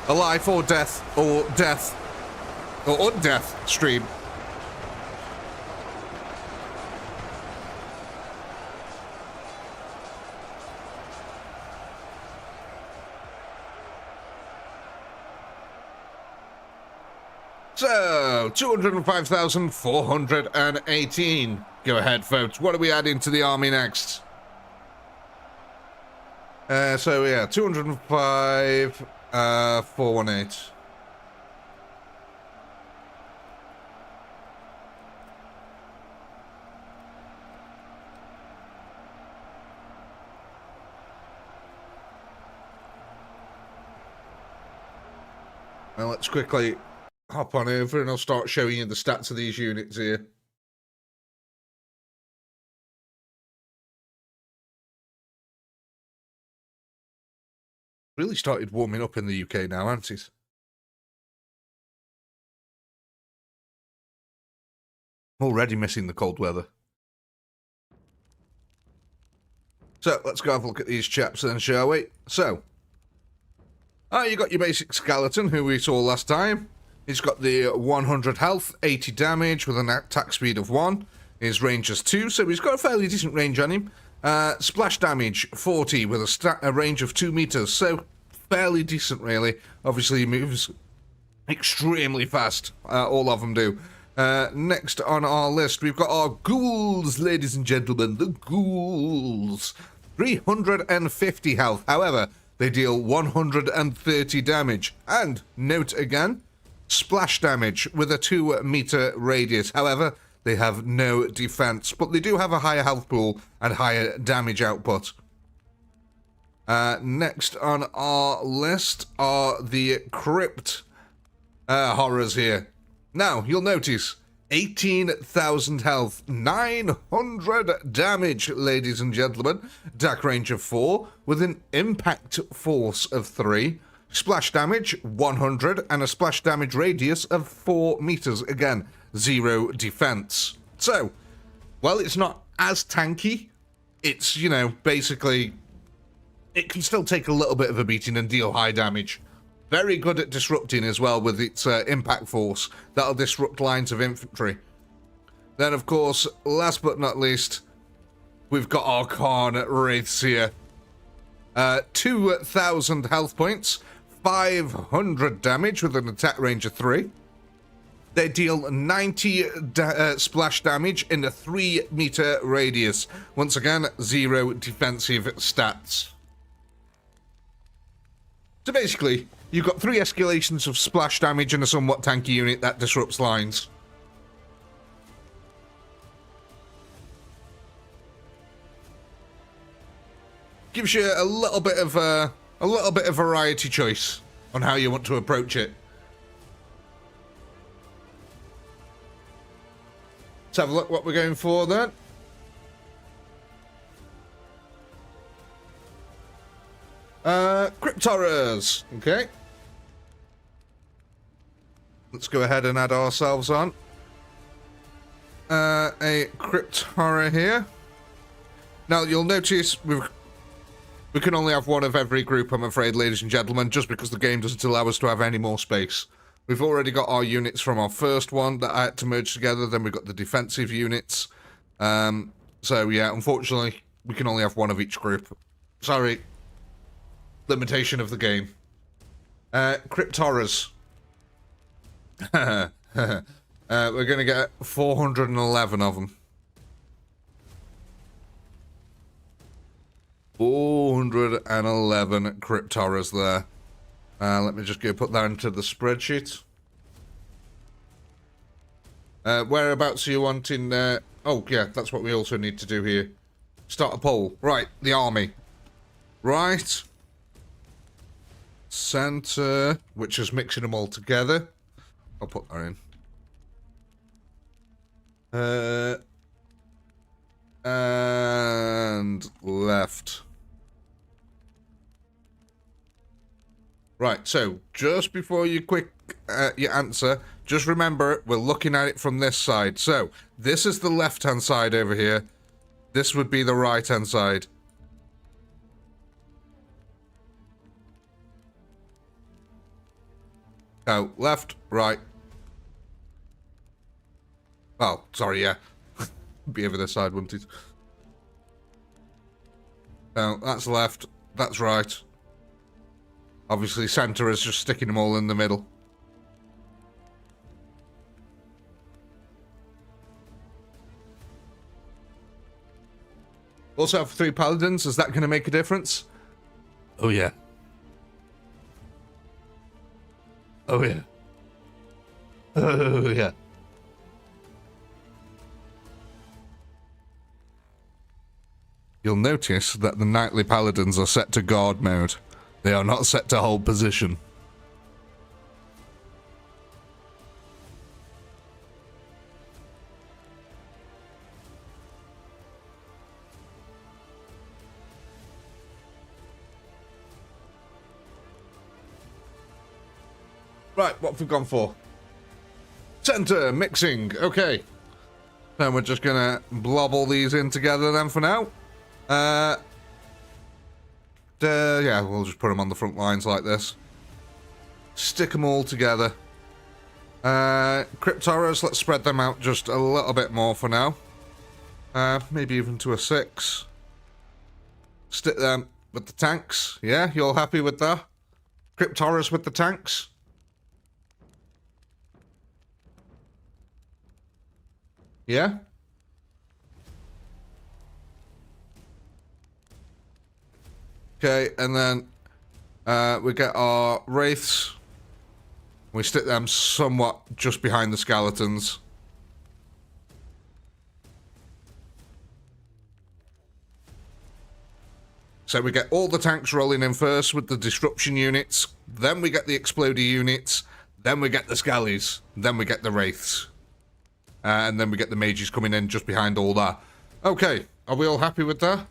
A life or death, or death, or undeath stream. So, 205,418. Go ahead, folks. What are we adding to the army next? So yeah, 205, 418. Now let's quickly hop on over and I'll start showing you the stats of these units here. Really started warming up in the UK now, hasn't it? Already missing the cold weather. So, let's go have a look at these chaps then, shall we? So, you got your basic skeleton, who we saw last time. He's got the 100 health, 80 damage with an attack speed of 1. His range is 2, so he's got a fairly decent range on him. Splash damage, 40 with a range of 2 meters, so fairly decent, really. Obviously, he moves extremely fast. All of them do. Next on our list, we've got our ghouls, ladies and gentlemen. The ghouls. 350 health. However, they deal 130 damage. And, note again, splash damage with a 2-meter radius. However, they have no defense, but they do have a higher health pool and higher damage output. Next on our list are the crypt horrors here. Now, you'll notice 18,000 health, 900 damage, ladies and gentlemen. Attack range of 4 with an impact force of 3. Splash damage, 100, and a splash damage radius of 4 meters. Again, 0 defense. So, well, it's not as tanky. It's, you know, basically, it can still take a little bit of a beating and deal high damage. Very good at disrupting as well with its impact force. That'll disrupt lines of infantry. Then, of course, last but not least, we've got our Khan Wraiths here. 2,000 health points, 500 damage with an attack range of 3. They deal 90 splash damage in a 3-meter radius. Once again, 0 defensive stats. So basically, you've got 3 escalations of splash damage and a somewhat tanky unit that disrupts lines. Gives you a little bit of variety choice on how you want to approach it. Let's have a look what we're going for then. Crypt horrors. Okay. Let's go ahead and add ourselves on. A crypt horror here. Now you'll notice we can only have one of every group, I'm afraid, ladies and gentlemen, just because the game doesn't allow us to have any more space. We've already got our units from our first one that I had to merge together, then we've got the defensive units. So yeah, unfortunately, we can only have one of each group. Sorry. limitation of the game. Crypt horrors. We're gonna get 411 of them. 411 crypt horrors there. Let me just go put that into the spreadsheet. Whereabouts are you wanting? Oh, yeah, that's what we also need to do here. Start a poll. Right, the army. Right. Center, which is mixing them all together. I'll put that in. And left. Right, so just before you your answer, just remember we're looking at it from this side. So this is the left-hand side over here. This would be the right-hand side. Oh, left, right. Oh, sorry, yeah. Be over this side, wouldn't it? Oh, that's left. That's right. Obviously, center is just sticking them all in the middle. Also have 3 paladins. Is that going to make a difference? Oh, yeah. Oh, yeah. Oh, yeah. You'll notice that the knightly paladins are set to guard mode. They are not set to hold position. Right, what have we gone for? Center, mixing, okay. Then we're just gonna blob all these in together then for now. Yeah, we'll just put them on the front lines like this. Stick them all together. Crypt horrors, let's spread them out just a little bit more for now. Maybe even to a 6. Stick them with the tanks. Yeah, you all happy with that? Crypt horrors with the tanks? Yeah? Okay, and then we get our wraiths. We stick them somewhat just behind the skeletons. So we get all the tanks rolling in first with the disruption units. Then we get the exploder units. Then we get the skellies. Then we get the wraiths. And then we get the mages coming in just behind all that. Okay, are we all happy with that?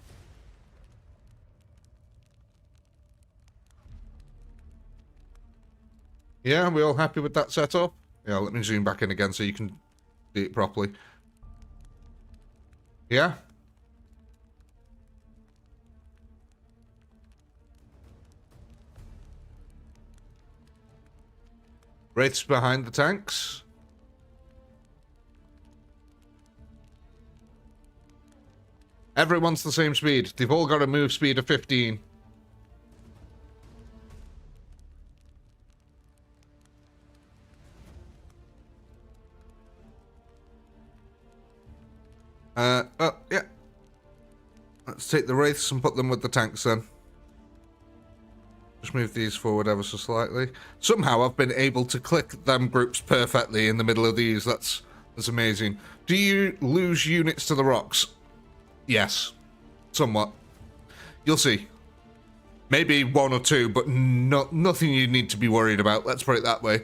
Yeah, are we all happy with that setup? Yeah, let me zoom back in again so you can see it properly. Yeah? Wraiths behind the tanks. Everyone's the same speed. They've all got a move speed of 15. Oh, yeah. Let's take the wraiths and put them with the tanks then. Just move these forward ever so slightly. Somehow I've been able to click them groups perfectly in the middle of these. That's amazing. Do you lose units to the rocks? Yes. Somewhat. You'll see. Maybe 1 or 2, but nothing you need to be worried about. Let's put it that way.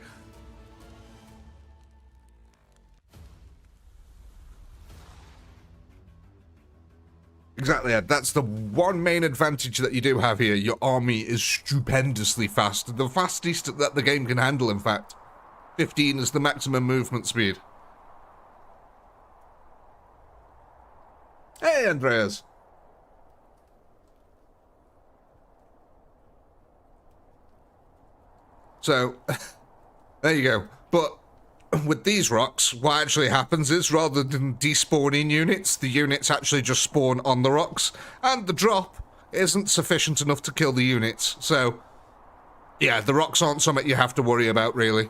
Exactly, Ed. That's the one main advantage that you do have here. Your army is stupendously fast. The fastest that the game can handle, in fact. 15 is the maximum movement speed. Hey, Andreas. So, there you go. But with these rocks, what actually happens is, rather than despawning units, the units actually just spawn on the rocks, and the drop isn't sufficient enough to kill the units. So, yeah, the rocks aren't something you have to worry about, really.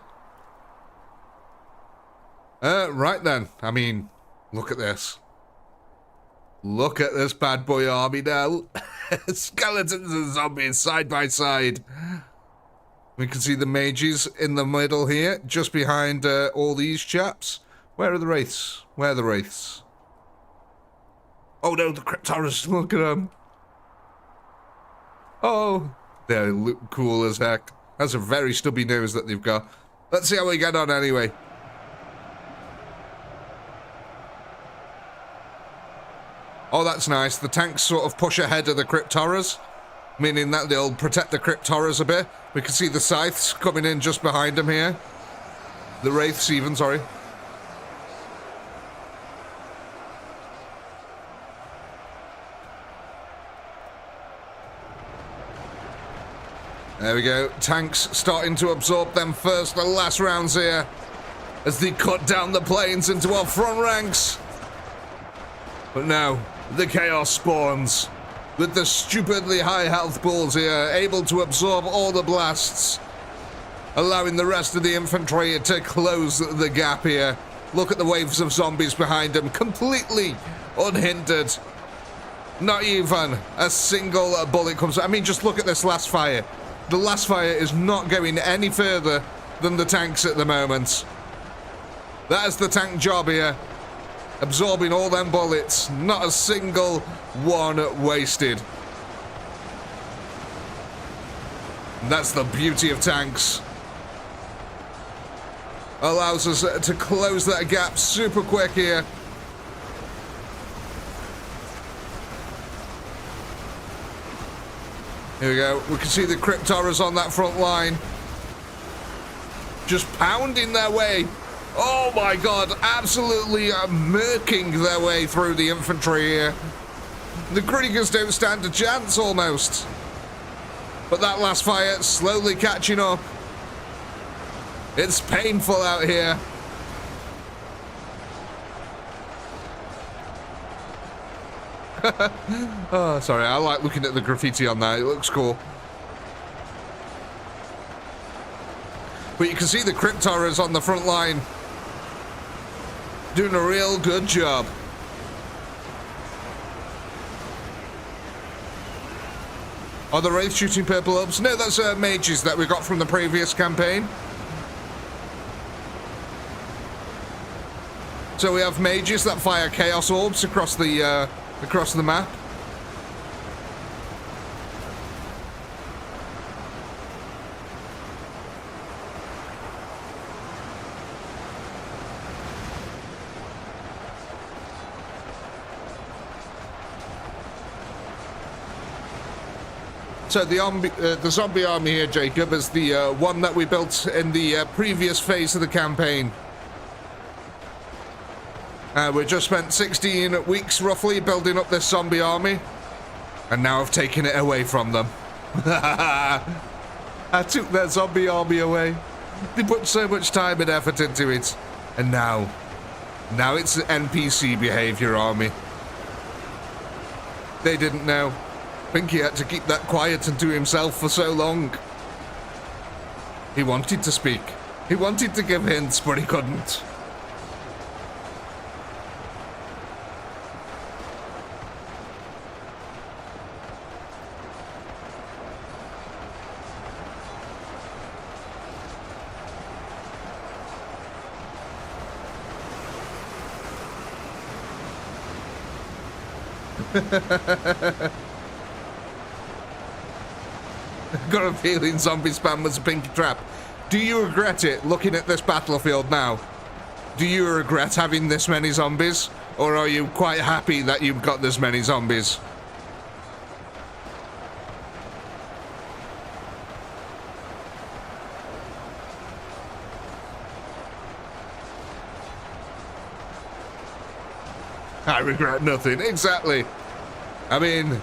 Right then. I mean, look at this. Look at this bad boy army now. Skeletons and zombies side by side. We can see the mages in the middle here, just behind all these chaps. Where are the wraiths? Where are the wraiths? Oh no, the Cryptoris, look at them. Oh, they look cool as heck. That's a very stubby nose that they've got. Let's see how we get on anyway. Oh, that's nice. The tanks sort of push ahead of the Cryptoras, meaning that they'll protect the Cryptoras a bit. We can see the scythes coming in just behind them here. The wraiths even, sorry. There we go. Tanks starting to absorb them first, the last rounds here, as they cut down the planes into our front ranks. But now, the chaos spawns, with the stupidly high health pools here, able to absorb all the blasts, allowing the rest of the infantry to close the gap here. Look at the waves of zombies behind them, completely unhindered. Not even a single bullet comes. I mean, just look at this last fire. The last fire is not going any further than the tanks at the moment. That is the tank job here. Absorbing all them bullets. Not a single one wasted. And that's the beauty of tanks. Allows us to close that gap super quick here. Here we go. We can see the Cryptoras on that front line. Just pounding their way. Oh my god, absolutely murking their way through the infantry here. The Kriegers don't stand a chance almost. But that last fire slowly catching up. It's painful out here. Oh, sorry, I like looking at the graffiti on that. It looks cool. But you can see the Cryptoras on the front line doing a real good job. Are the Wraith shooting purple orbs? No, that's mages that we got from the previous campaign. So we have mages that fire chaos orbs across the map. So the zombie army here, Jacob, is the one that we built in the previous phase of the campaign. We just spent 16 weeks roughly building up this zombie army, and now I've taken it away from them. I took their zombie army away. They put so much time and effort into it, and now it's an NPC behavior army. They didn't know. Pinky had to keep that quiet and to himself for so long. He wanted to speak. He wanted to give hints, but he couldn't. Got a feeling zombie spam was a pinky trap. Do you regret it looking at this battlefield now? Do you regret having this many zombies? Or are you quite happy that you've got this many zombies? I regret nothing. Exactly. I mean,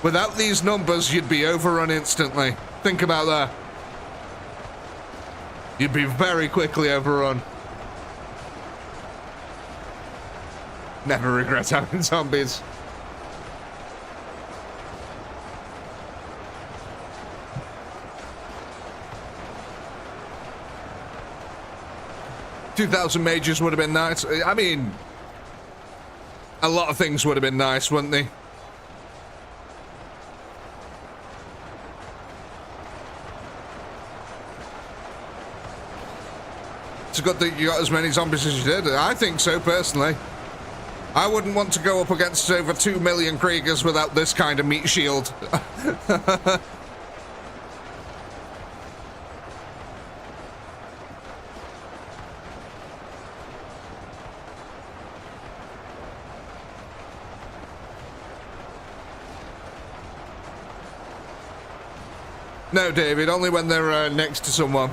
without these numbers, you'd be overrun instantly. Think about that. You'd be very quickly overrun. Never regret having zombies. 2,000 mages would have been nice. I mean, a lot of things would have been nice, wouldn't they? It's good that you got as many zombies as you did. I think so, personally. I wouldn't want to go up against over 2 million Kriegers without this kind of meat shield. No, David, only when they're next to someone.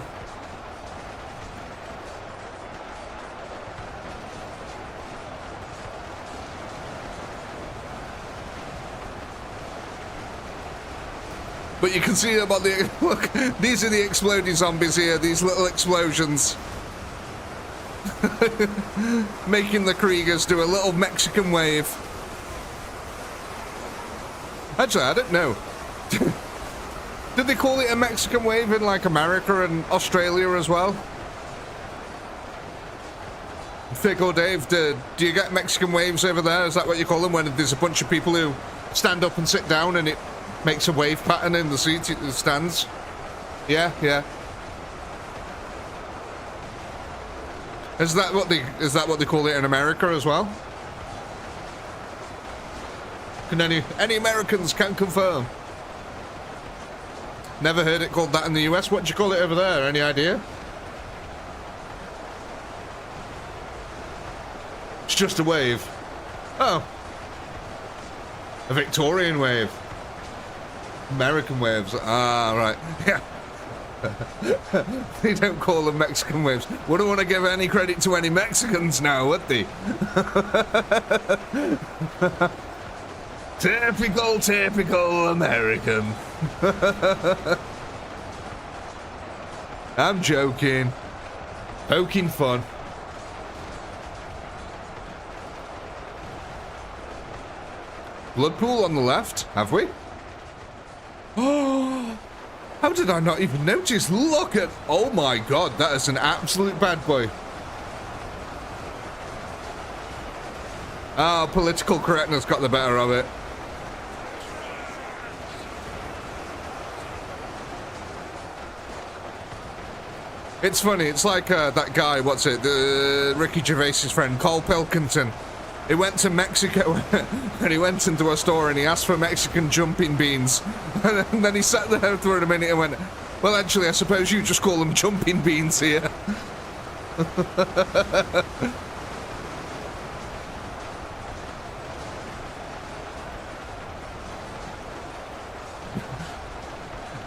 But you can see them on the... Look, these are the exploding zombies here, these little explosions. Making the Kriegers do a little Mexican wave. Actually, I don't know. Did they call it a Mexican wave in, like, America and Australia as well? Fig or Dave, do you get Mexican waves over there? Is that what you call them, when there's a bunch of people who stand up and sit down and it makes a wave pattern in the seats, the stands? Yeah, yeah. Is that what they call it in America as well? Can any Americans can confirm? Never heard it called that in the US. What do you call it over there? Any idea? It's just a wave. Oh. A Victorian wave. American waves. Ah, right. Yeah. They don't call them Mexican waves. Wouldn't want to give any credit to any Mexicans now, would they? Typical American. I'm joking. Poking fun. Blood pool on the left, have we? Oh, how did I not even notice? Look at... Oh my god, that is an absolute bad boy. Ah, political correctness got the better of it. It's funny, it's like that guy, what's it, Ricky Gervais's friend, Cole Pilkington. He went to Mexico and he went into a store and he asked for Mexican jumping beans. And then he sat there for a minute and went, well, actually, I suppose you just call them jumping beans here.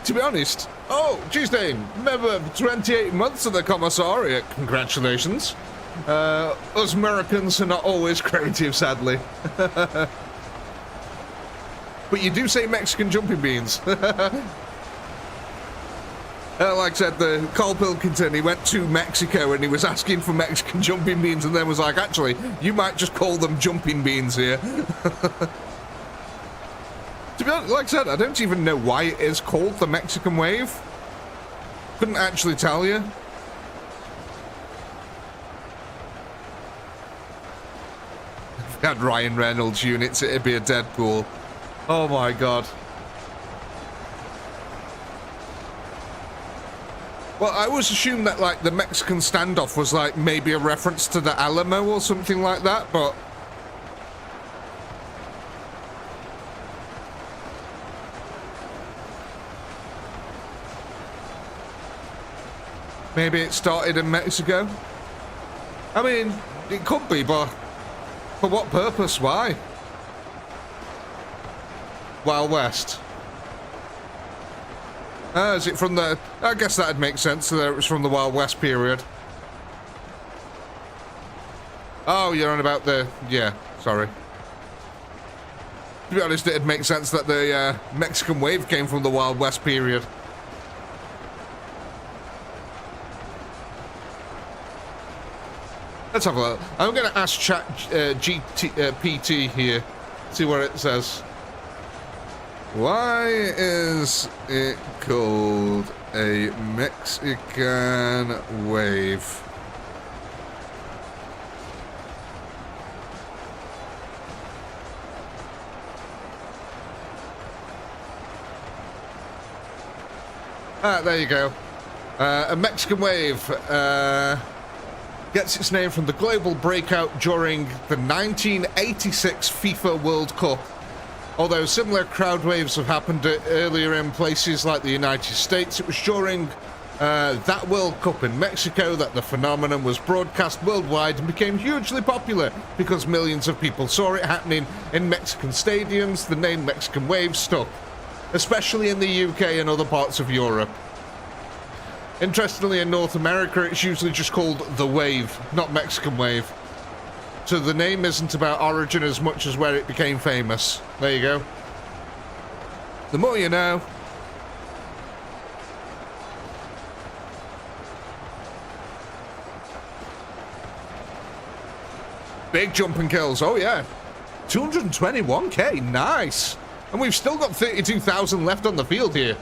To be honest, oh, Tuesday, member 28 months of the Commissariat, congratulations. Us Americans are not always creative, sadly. But you do say Mexican jumping beans. Like I said, the Cole Pilkington, he went to Mexico and he was asking for Mexican jumping beans and then was like, actually, you might just call them jumping beans here. To be honest, like I said, I don't even know why it is called the Mexican wave. Couldn't actually tell you. If we had Ryan Reynolds units, it'd be a Deadpool. Oh my god. Well, I always assumed that, like, the Mexican standoff was, like, maybe a reference to the Alamo or something like that, but... maybe it started in Mexico? I mean, it could be, but for what purpose? Why? Wild West. Is it from the... I guess that'd make sense, that it was from the Wild West period. Oh, you're on about the... yeah, sorry. To be honest, it'd make sense that the Mexican wave came from the Wild West period. Let's have a look. I'm going to ask Chat GPT here, see what it says. Why is it called a Mexican wave? There you go. A Mexican wave gets its name from the global breakout during the 1986 FIFA World Cup. Although similar crowd waves have happened earlier in places like the United States, it was during that World Cup in Mexico that the phenomenon was broadcast worldwide and became hugely popular because millions of people saw it happening in Mexican stadiums. The name Mexican wave stuck, especially in the UK and other parts of Europe. Interestingly, in North America, it's usually just called the wave, not Mexican wave. So the name isn't about origin as much as where it became famous. There you go. The more you know. Big jumping kills. Oh, yeah. 221k. Nice. And we've still got 32,000 left on the field here.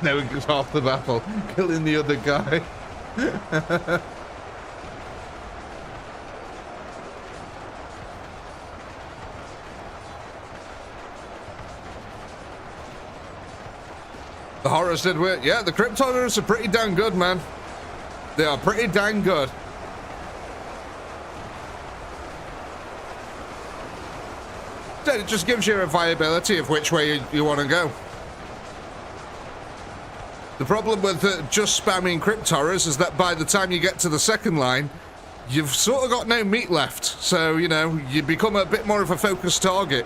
Now it goes half the battle, killing the other guy. The horrors did work. Yeah, the crypt horrors are pretty dang good, man. They are pretty dang good. It just gives you a viability of which way you want to go. The problem with just spamming crypt horrors is that by the time you get to the second line, you've sort of got no meat left. So, you know, you become a bit more of a focused target.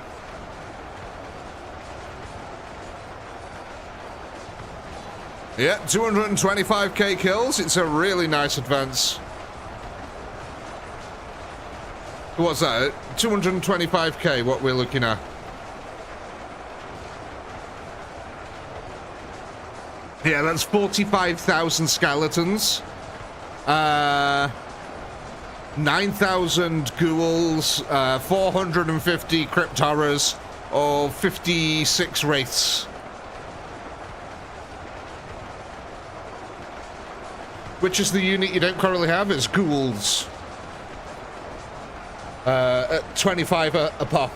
Yeah, 225k kills. It's a really nice advance. What's that? 225k, what we're looking at. Yeah, that's 45,000 skeletons. 9,000 ghouls, 450 crypt horrors, or 56 wraiths. Which is the unit you don't currently have? It's ghouls. At 25 a pop.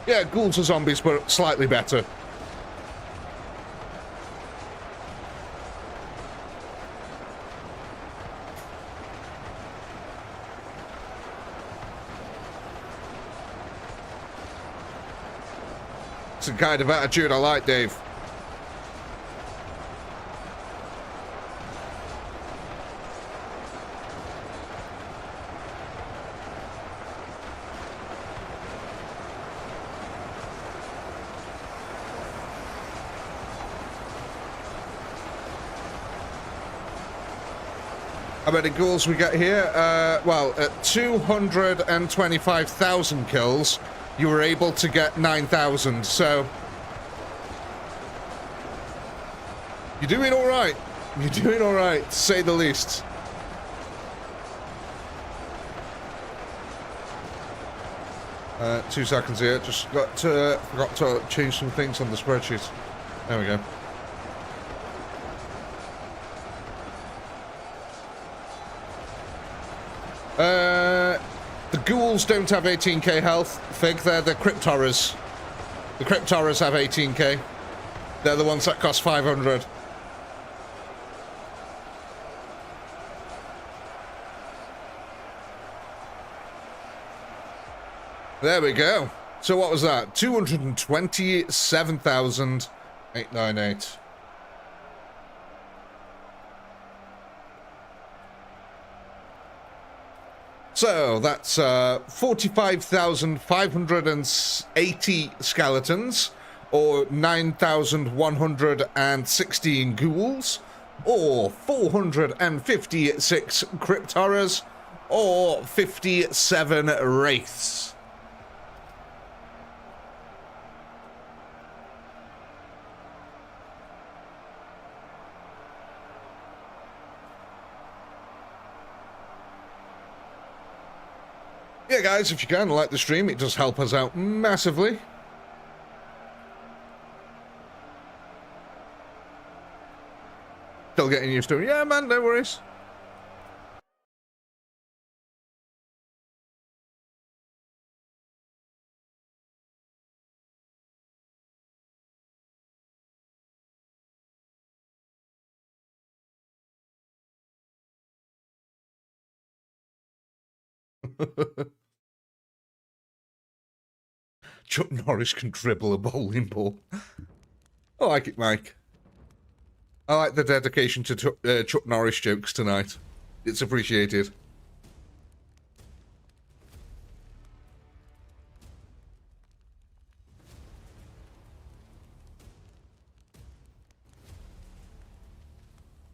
Yeah, ghouls are zombies, but slightly better. It's the kind of attitude I like, Dave. How many ghouls we got here? Well, at 225,000 kills, you were able to get 9,000, so you're doing all right. You're doing all right, to say the least. Two seconds here. Just forgot to change some things on the spreadsheet. There we go. The ghouls don't have 18k health, Fig. They're the crypt horrors. The crypt horrors have 18k. They're the ones that cost 500. There we go. So what was that? 227,898. So that's 45,580 skeletons, or 9,116 ghouls, or 456 crypt horrors, or 57 wraiths. Yeah, guys, if you can, like the stream, it does help us out massively. Still getting used to it. Yeah, man, no worries. Chuck Norris can dribble a bowling ball. I like it, Mike. I like the dedication to Chuck Norris jokes tonight. It's appreciated.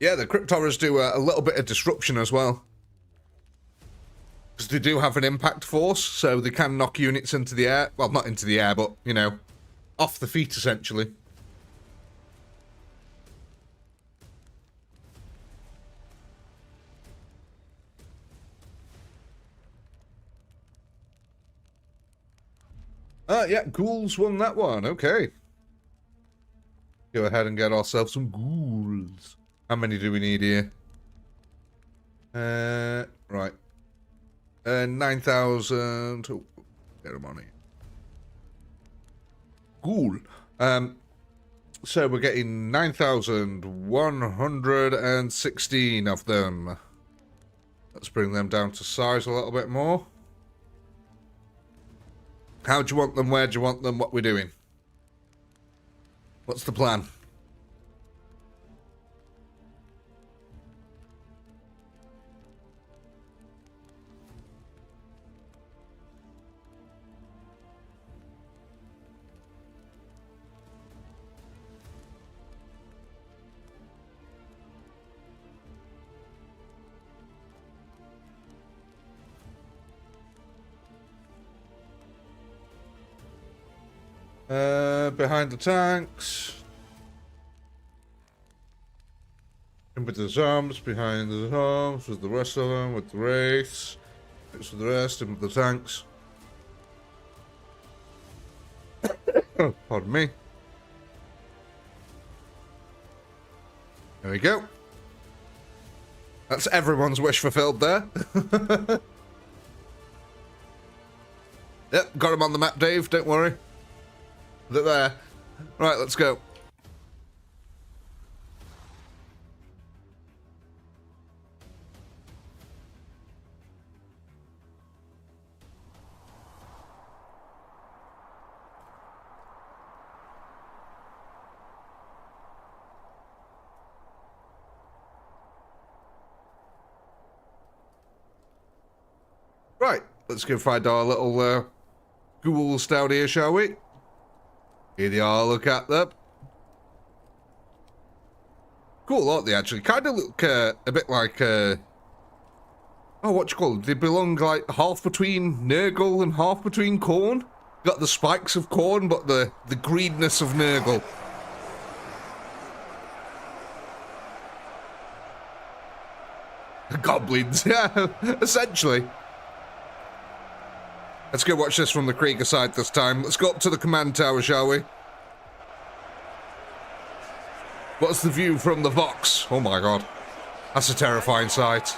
Yeah, the crypt horrors do a little bit of disruption as well. Because they do have an impact force, so they can knock units into the air. Well, not into the air, but, you know, off the feet, essentially. Yeah, ghouls won that one. Okay. Go ahead and get ourselves some ghouls. How many do we need here? Right. 9,000. Oh, get them on here. Ghoul. So we're getting 9,116 of them. Let's bring them down to size a little bit more. How do you want them? Where do you want them? What we're doing? What's the plan? Behind the tanks. In with the zombies, behind the zombies, with the rest of them, with the wraiths. It's with the rest, in with the tanks. Pardon me. There we go. That's everyone's wish fulfilled there. Yep, got him on the map, Dave, don't worry. They're there. Right, let's go. Right, let's go find our little ghouls down here, shall we? Here they are, look at them. Cool, aren't they, actually? Kind of look a bit like, oh, what you call them? They belong, like, half between Nurgle and half between Khorne. Got the spikes of Khorne, but the greenness of Nurgle. Goblins, yeah, essentially. Let's go watch this from the Krieger side this time. Let's go up to the command tower, shall we? What's the view from the Vox? Oh my god. That's a terrifying sight.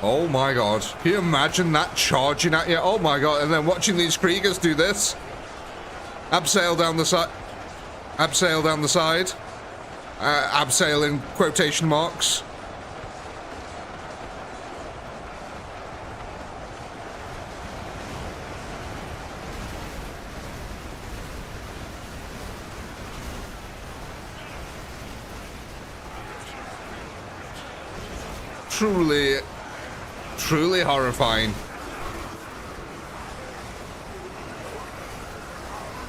Oh my god. Can you imagine that charging at you? Oh my god. And then watching these Kriegers do this. Abseil down the side. Abseil down the side. Abseil in quotation marks. truly, truly horrifying.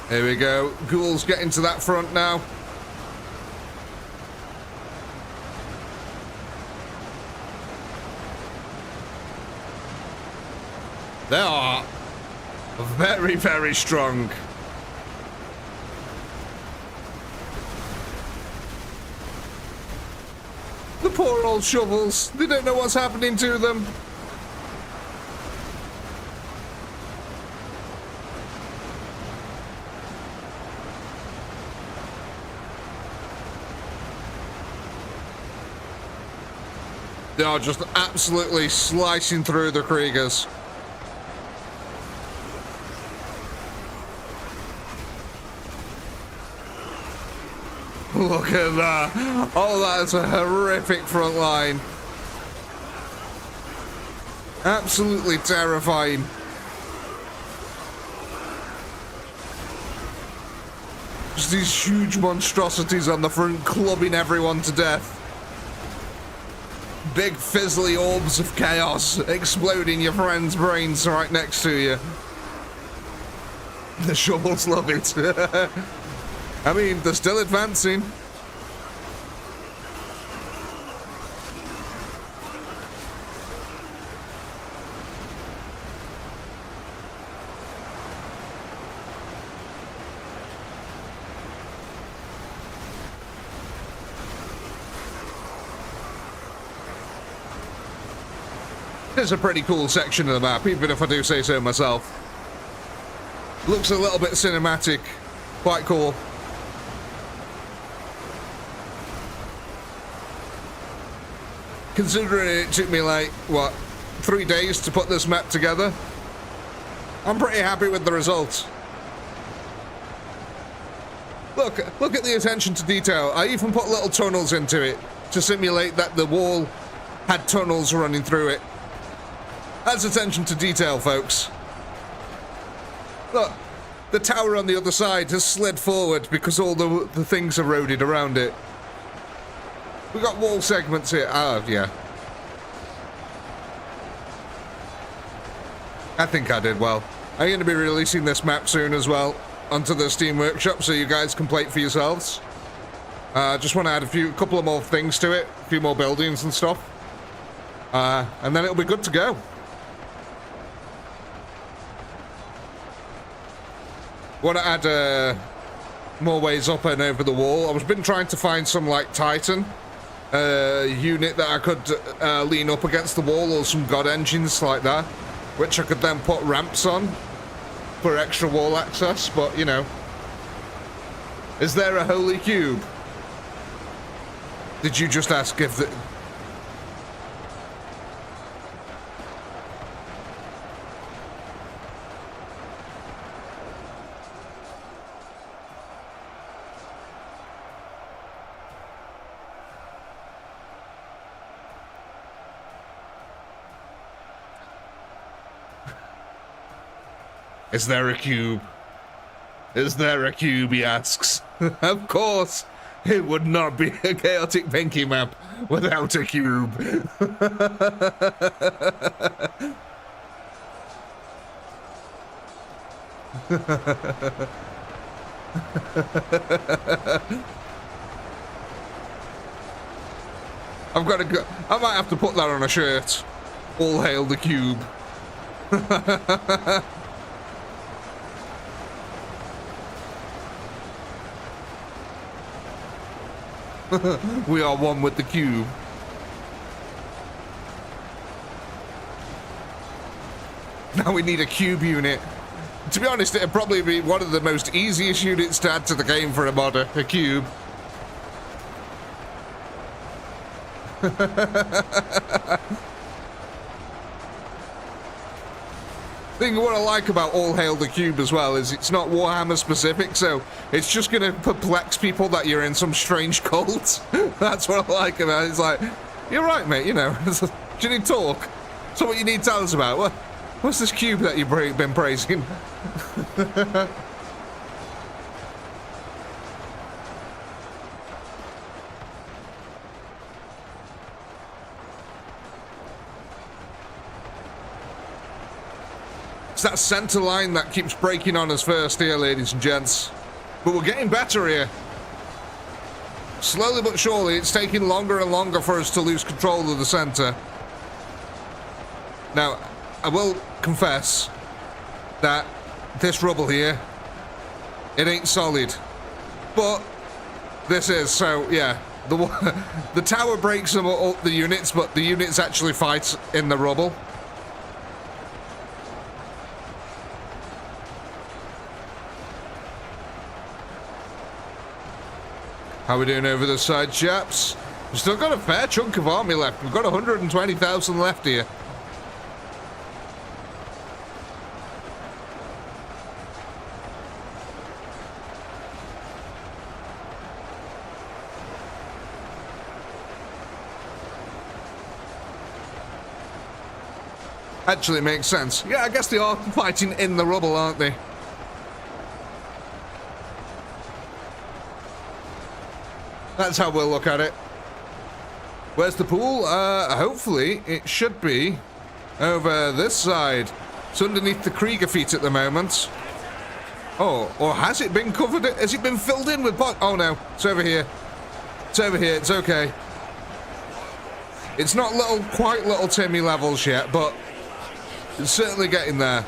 Here we go. Ghouls getting to that front now. They are very, very strong. The poor old shovels. They don't know what's happening to them. They are just absolutely slicing through the Kriegers. Look at that. Oh, that's a horrific front line. Absolutely terrifying. Just these huge monstrosities on the front clubbing everyone to death. Big fizzly orbs of chaos exploding your friend's brains right next to you. The shovels love it. I mean, they're still advancing. It's a pretty cool section of the map, even if I do say so myself. Looks a little bit cinematic. Quite cool. Considering it took me like, what, 3 days to put this map together, I'm pretty happy with the results. Look at the attention to detail. I even put little tunnels into it to simulate that the wall had tunnels running through it. That's attention to detail, folks. Look, the tower on the other side has slid forward because all the things eroded around it. We got wall segments here. Oh, yeah. I think I did well. I'm going to be releasing this map soon as well onto the Steam Workshop so you guys can play it for yourselves. Just want to add a couple of more things to it, a few more buildings and stuff. And then it'll be good to go. Want to add more ways up and over the wall. I've been trying to find some like Titan unit that I could lean up against the wall, or some god engines like that, which I could then put ramps on for extra wall access. But you know, is there a holy cube? Did you just ask if the... Is there a cube? Is there a cube, he asks. Of course, it would not be a chaotic Pinky map without a cube. I've got to go. I might have to put that on a shirt. All hail the cube. We are one with the cube. Now we need a cube unit. To be honest, it'd probably be one of the most easiest units to add to the game for a modder, a cube. Thing what I like about All Hail the Cube as well is it's not Warhammer specific, so it's just gonna perplex people that you're in some strange cult. That's what I like about it. It's like, you're right, mate, you know, do you need talk? So what you need to tell us about? What's this cube that you've been praising? that center line that keeps breaking on us first here, ladies and gents. But we're getting better here. Slowly but surely, it's taking longer and longer for us to lose control of the center. Now, I will confess that this rubble here, it ain't solid. But this is, so yeah. The tower breaks them up, the units, but the units actually fight in the rubble. How we doing over the side, chaps? We've still got a fair chunk of army left. We've got 120,000 left here. Actually, it makes sense. Yeah, I guess they are fighting in the rubble, aren't they? That's how we'll look at it. Where's the pool? Hopefully, it should be over this side. It's underneath the Krieger feet at the moment. Oh, or has it been covered? Has it been filled in with bot? Oh no, it's over here. It's over here, it's okay. It's not quite little Timmy levels yet, but it's certainly getting there.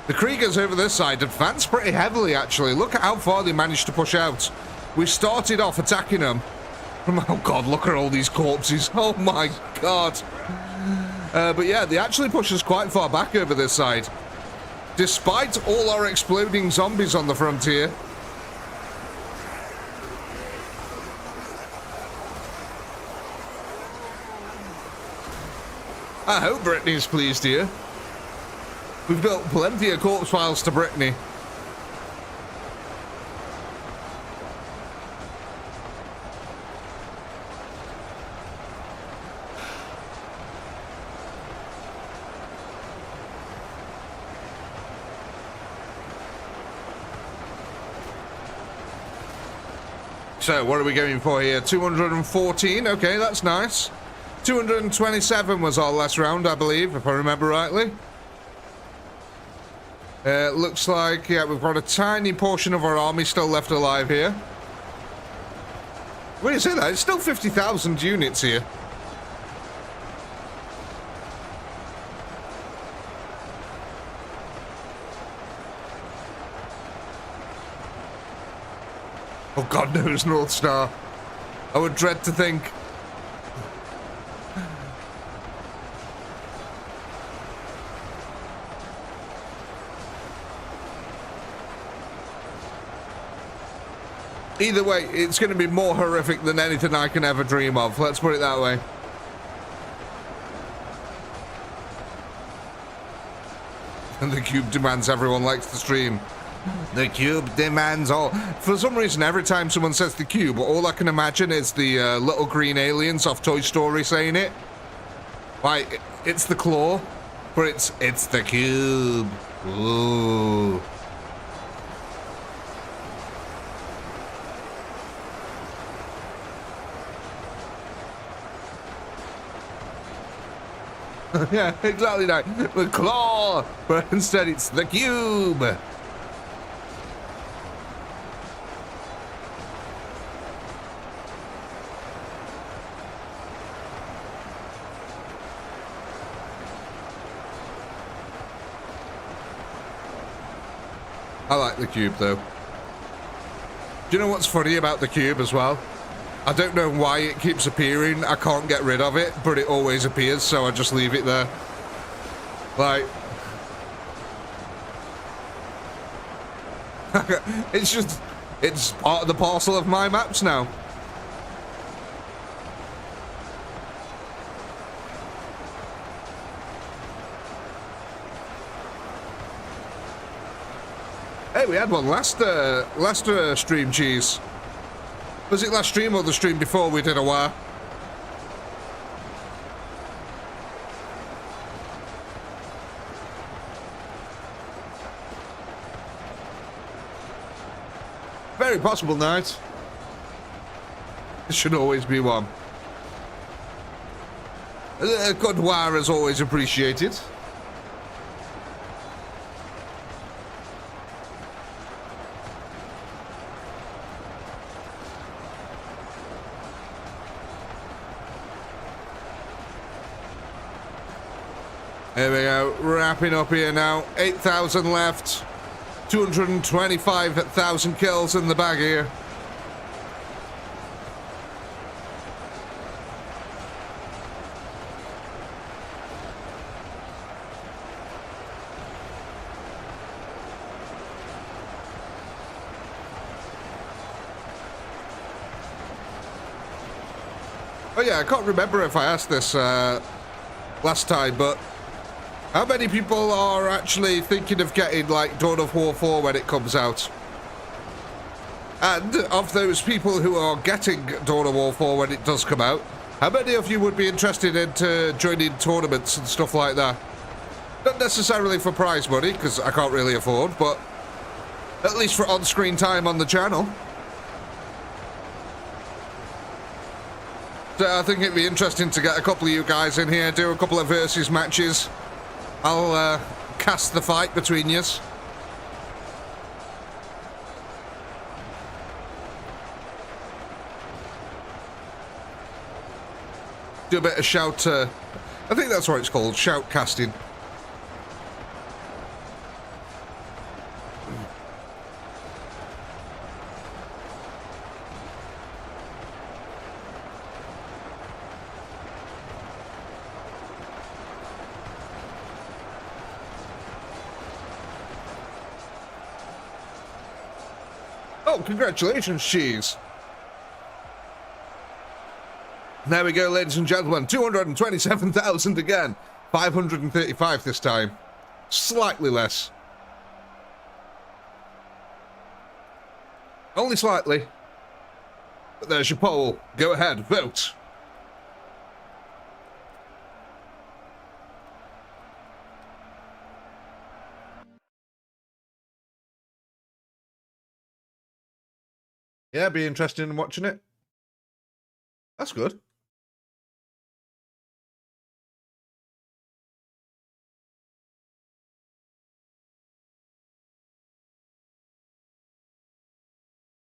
The Kriegers over this side advanced pretty heavily, actually. Look at how far they managed to push out. We started off attacking them. Oh god, look at all these corpses. Oh my god. But yeah, they actually pushed us quite far back over this side. Despite all our exploding zombies on the frontier. I hope Brittany's pleased here. We've built plenty of corpse piles to Brittany. So, what are we going for here? 214. Okay, that's nice. 227 was our last round, I believe, if I remember rightly. Looks like, yeah, we've got a tiny portion of our army still left alive here. When you say that, it's still 50,000 units here. Oh god knows, North Star. I would dread to think. Either way, it's going to be more horrific than anything I can ever dream of. Let's put it that way. And the cube demands everyone likes the stream. The cube demands all. For some reason, every time someone says the cube, all I can imagine is the little green aliens off Toy Story saying it. Like, it's the claw, but it's the cube. Ooh. Yeah, exactly that. The claw, but instead it's the cube. I like the cube, though. Do you know what's funny about the cube as well? I don't know why it keeps appearing. I can't get rid of it, but it always appears, so I just leave it there. Like... it's part of the parcel of my maps now. Hey, we had one last stream, cheese. Was it last stream or the stream before we did a war? Very possible, Knight. There should always be one. A good wire is always appreciated. There we go, wrapping up here now. 8,000 left. 225,000 kills in the bag here. Oh yeah, I can't remember if I asked this last time, but how many people are actually thinking of getting, like, Dawn of War 4 when it comes out? And of those people who are getting Dawn of War 4 when it does come out, how many of you would be interested in joining tournaments and stuff like that? Not necessarily for prize money, because I can't really afford, but at least for on-screen time on the channel. So I think it'd be interesting to get a couple of you guys in here, do a couple of versus matches. I'll cast the fight between yous. Do a bit of shout, I think that's what it's called, shout casting. Oh, congratulations, Cheese. There we go, ladies and gentlemen. 227,000 again. 535 this time. Slightly less. Only slightly. But there's your poll. Go ahead, vote. Yeah, be interested in watching it. That's good.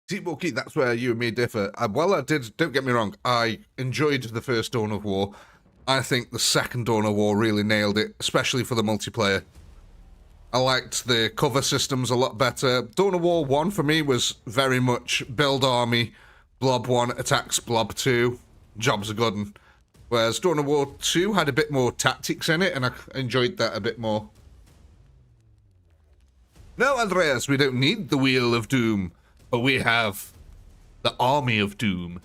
T-Bulky, that's where you and me differ. Well, don't get me wrong, I enjoyed the first Dawn of War. I think the second Dawn of War really nailed it, especially for the multiplayer. I liked the cover systems a lot better. Dawn of War 1 for me was very much build army, blob 1 attacks blob 2, jobs are good. Whereas Dawn of War 2 had a bit more tactics in it, and I enjoyed that a bit more. No, Andreas, we don't need the Wheel of Doom, but we have the Army of Doom.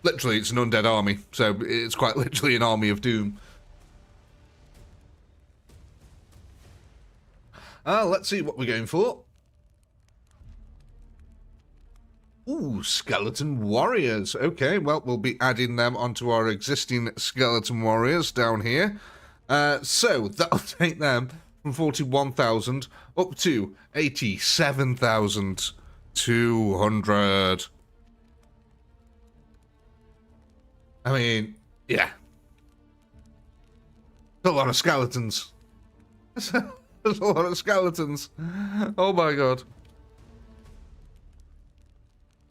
Literally, it's an undead army, so it's quite literally an Army of Doom. Let's see what we're going for. Ooh, Skeleton Warriors. Okay, well, we'll be adding them onto our existing Skeleton Warriors down here. So, that'll take them from 41,000 up to 87,200. I mean, yeah. That's a lot of skeletons. There's a lot of skeletons. Oh my god.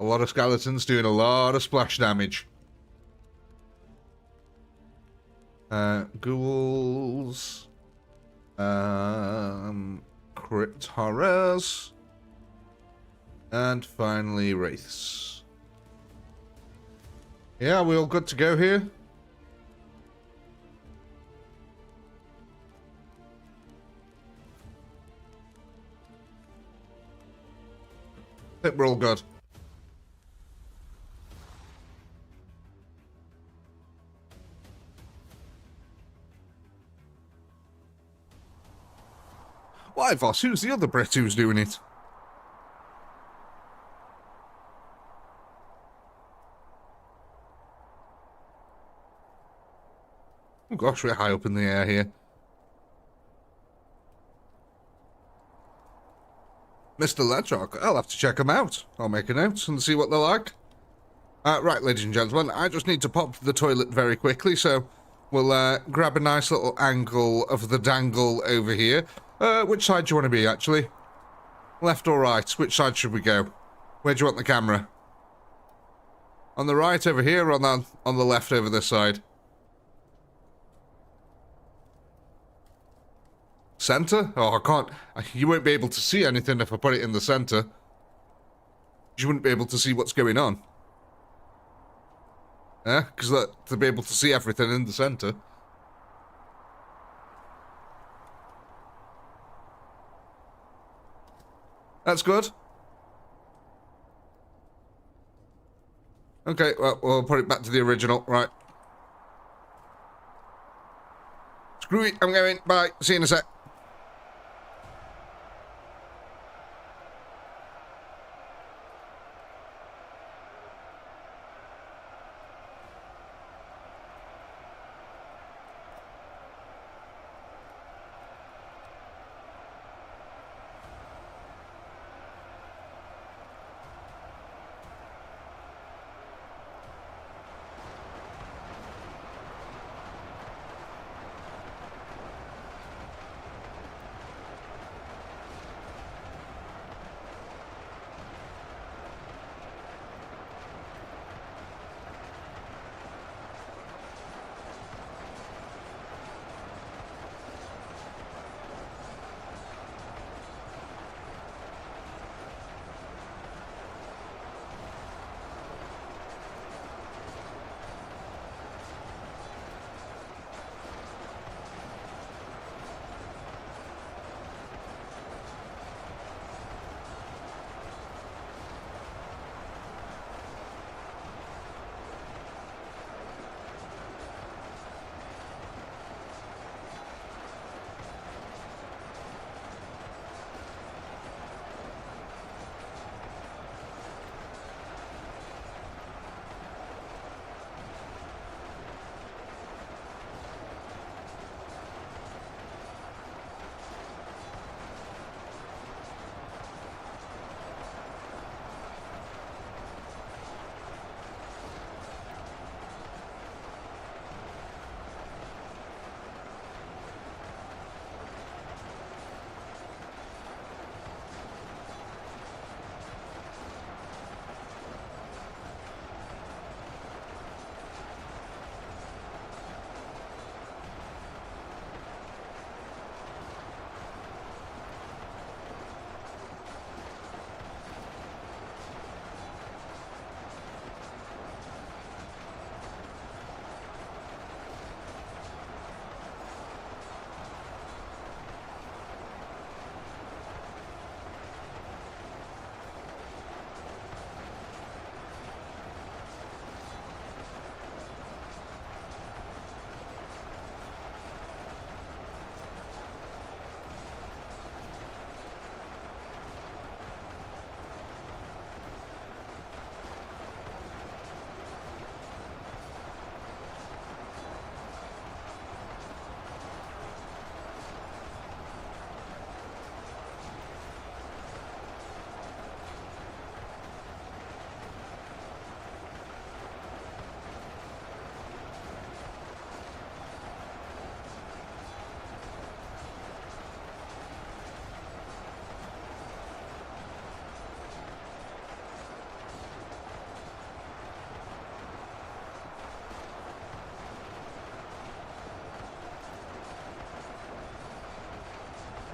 A lot of skeletons doing a lot of splash damage. Ghouls. Crypt horrors. And finally, wraiths. Yeah, we all good to go here? I think we're all good. Why, Voss? Who's the other Brit who's doing it? Oh gosh, we're high up in the air here. Mr. Ledrock, I'll have to check them out. I'll make a note and see what they're like. Right, ladies and gentlemen, I just need to pop to the toilet very quickly, so we'll grab a nice little angle of the dangle over here. Which side do you want to be, actually? Left or right? Which side should we go? Where do you want the camera? On the right over here, or on the left over this side? Center? Oh, I can't. You won't be able to see anything if I put it in the center. You wouldn't be able to see what's going on. Yeah, because to be able to see everything in the center. That's good. Okay, well, we'll put it back to the original. Right. Screw it, I'm going. Bye. See you in a sec.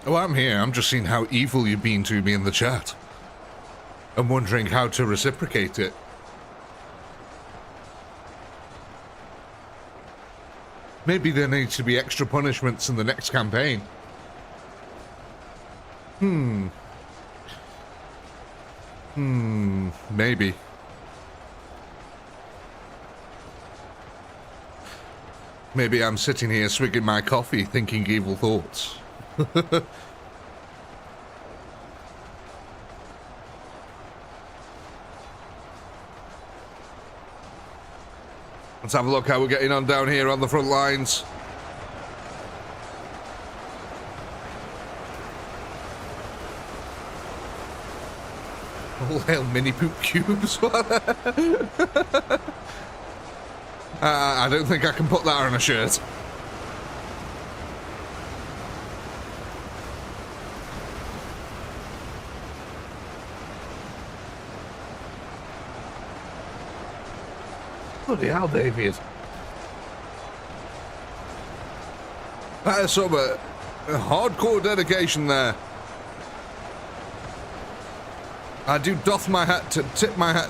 Oh, I'm here. I'm just seeing how evil you've been to me in the chat. I'm wondering how to reciprocate it. Maybe there needs to be extra punishments in the next campaign. Maybe. Maybe I'm sitting here swigging my coffee thinking evil thoughts. Let's have a look how we're getting on down here on the front lines. All hail mini poop cubes. I don't think I can put that on a shirt. Bloody hell, David. That is some hardcore dedication there. I do tip my hat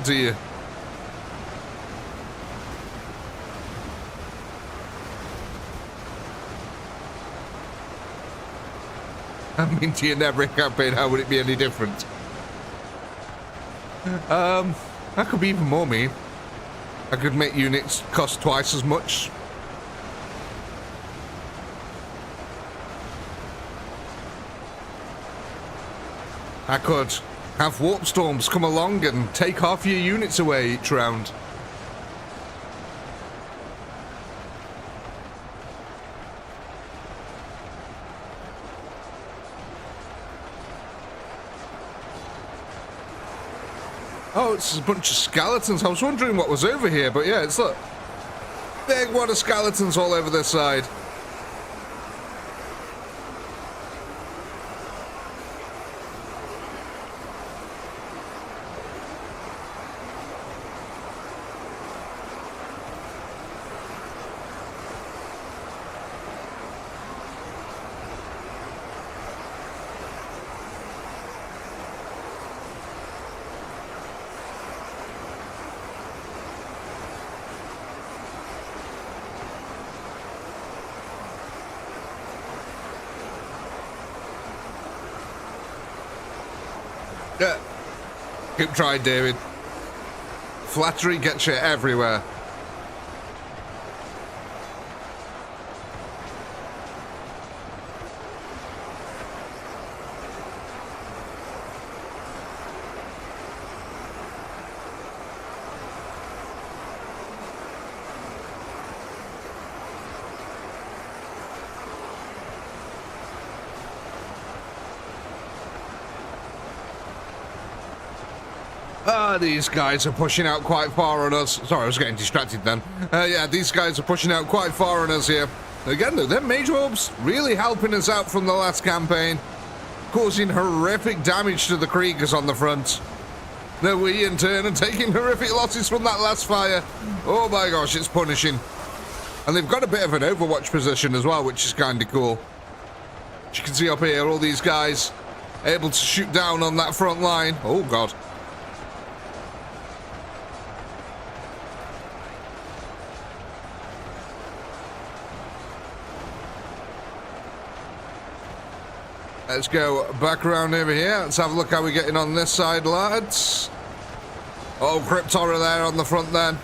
to you. I mean, to you in every campaign, how would it be any different? That could be even more mean. I could make units cost twice as much. I could have warp storms come along and take half your units away each round. Oh, it's a bunch of skeletons. I was wondering what was over here, but yeah, it's a big wad of skeletons all over this side. Yeah. Keep trying, David. Flattery gets you everywhere. These guys are pushing out quite far on us. Sorry, I was getting distracted then. Yeah, these guys are pushing out quite far on us here. Again, though, them mage orbs really helping us out from the last campaign, causing horrific damage to the Kriegers on the front. Then we, in turn, are taking horrific losses from that last fire. Oh my gosh, it's punishing. And they've got a bit of an overwatch position as well, which is kind of cool. As you can see up here, all these guys able to shoot down on that front line. Oh, God. Let's go back around over here. Let's have a look how we're getting on this side, lads. Oh, Crypt Horror there on the front then.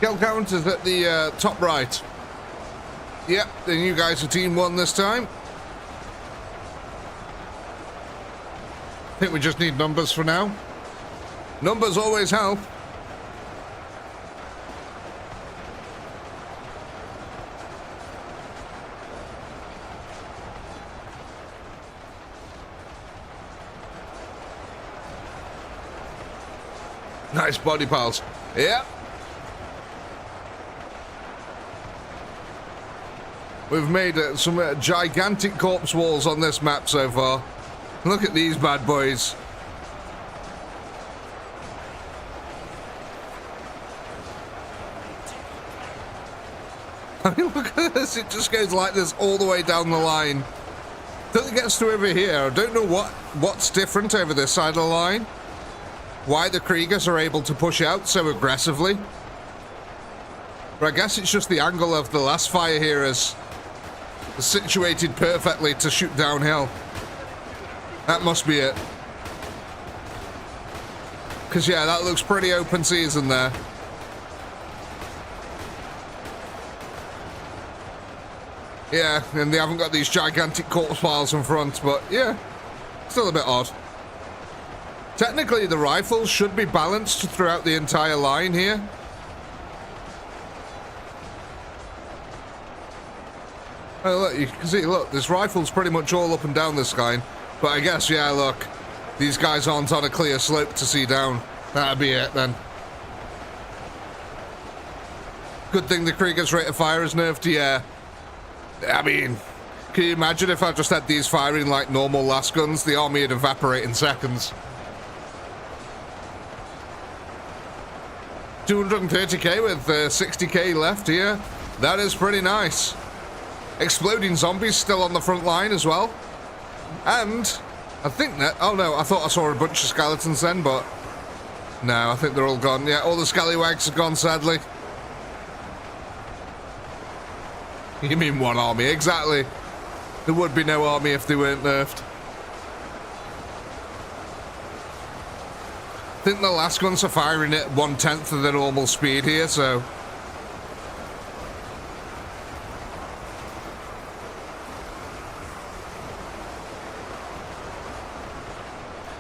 Kill count is at the top right. Yep, then you guys are team 1 this time. I think we just need numbers for now. Numbers always help. Nice body piles. Yep. We've made some gigantic corpse walls on this map so far. Look at these bad boys. I mean, look at this. It just goes like this all the way down the line. Till it gets to over here. I don't know what's different over this side of the line. Why the Kriegers are able to push out so aggressively. But I guess it's just the angle of the last fire here is situated perfectly to shoot downhill. That must be it. Because, yeah, that looks pretty open season there. Yeah, and they haven't got these gigantic corpse piles in front, but, yeah, still a bit odd. Technically, the rifles should be balanced throughout the entire line here. Oh, look, you can see, look, this rifle's pretty much all up and down this line. But I guess, yeah, look, these guys aren't on a clear slope to see down. That'd be it, then. Good thing the Krieger's rate of fire is nerfed, yeah. I mean, can you imagine if I just had these firing like normal las guns? The army would evaporate in seconds. 230k with 60k left here. That is pretty nice. Exploding zombies still on the front line as well. And I think that... Oh no, I thought I saw a bunch of skeletons then, but... No, I think they're all gone. Yeah, all the scallywags are gone, sadly. You mean one army? Exactly. There would be no army if they weren't nerfed. I think the last ones are firing at 1/10 of their normal speed here, so...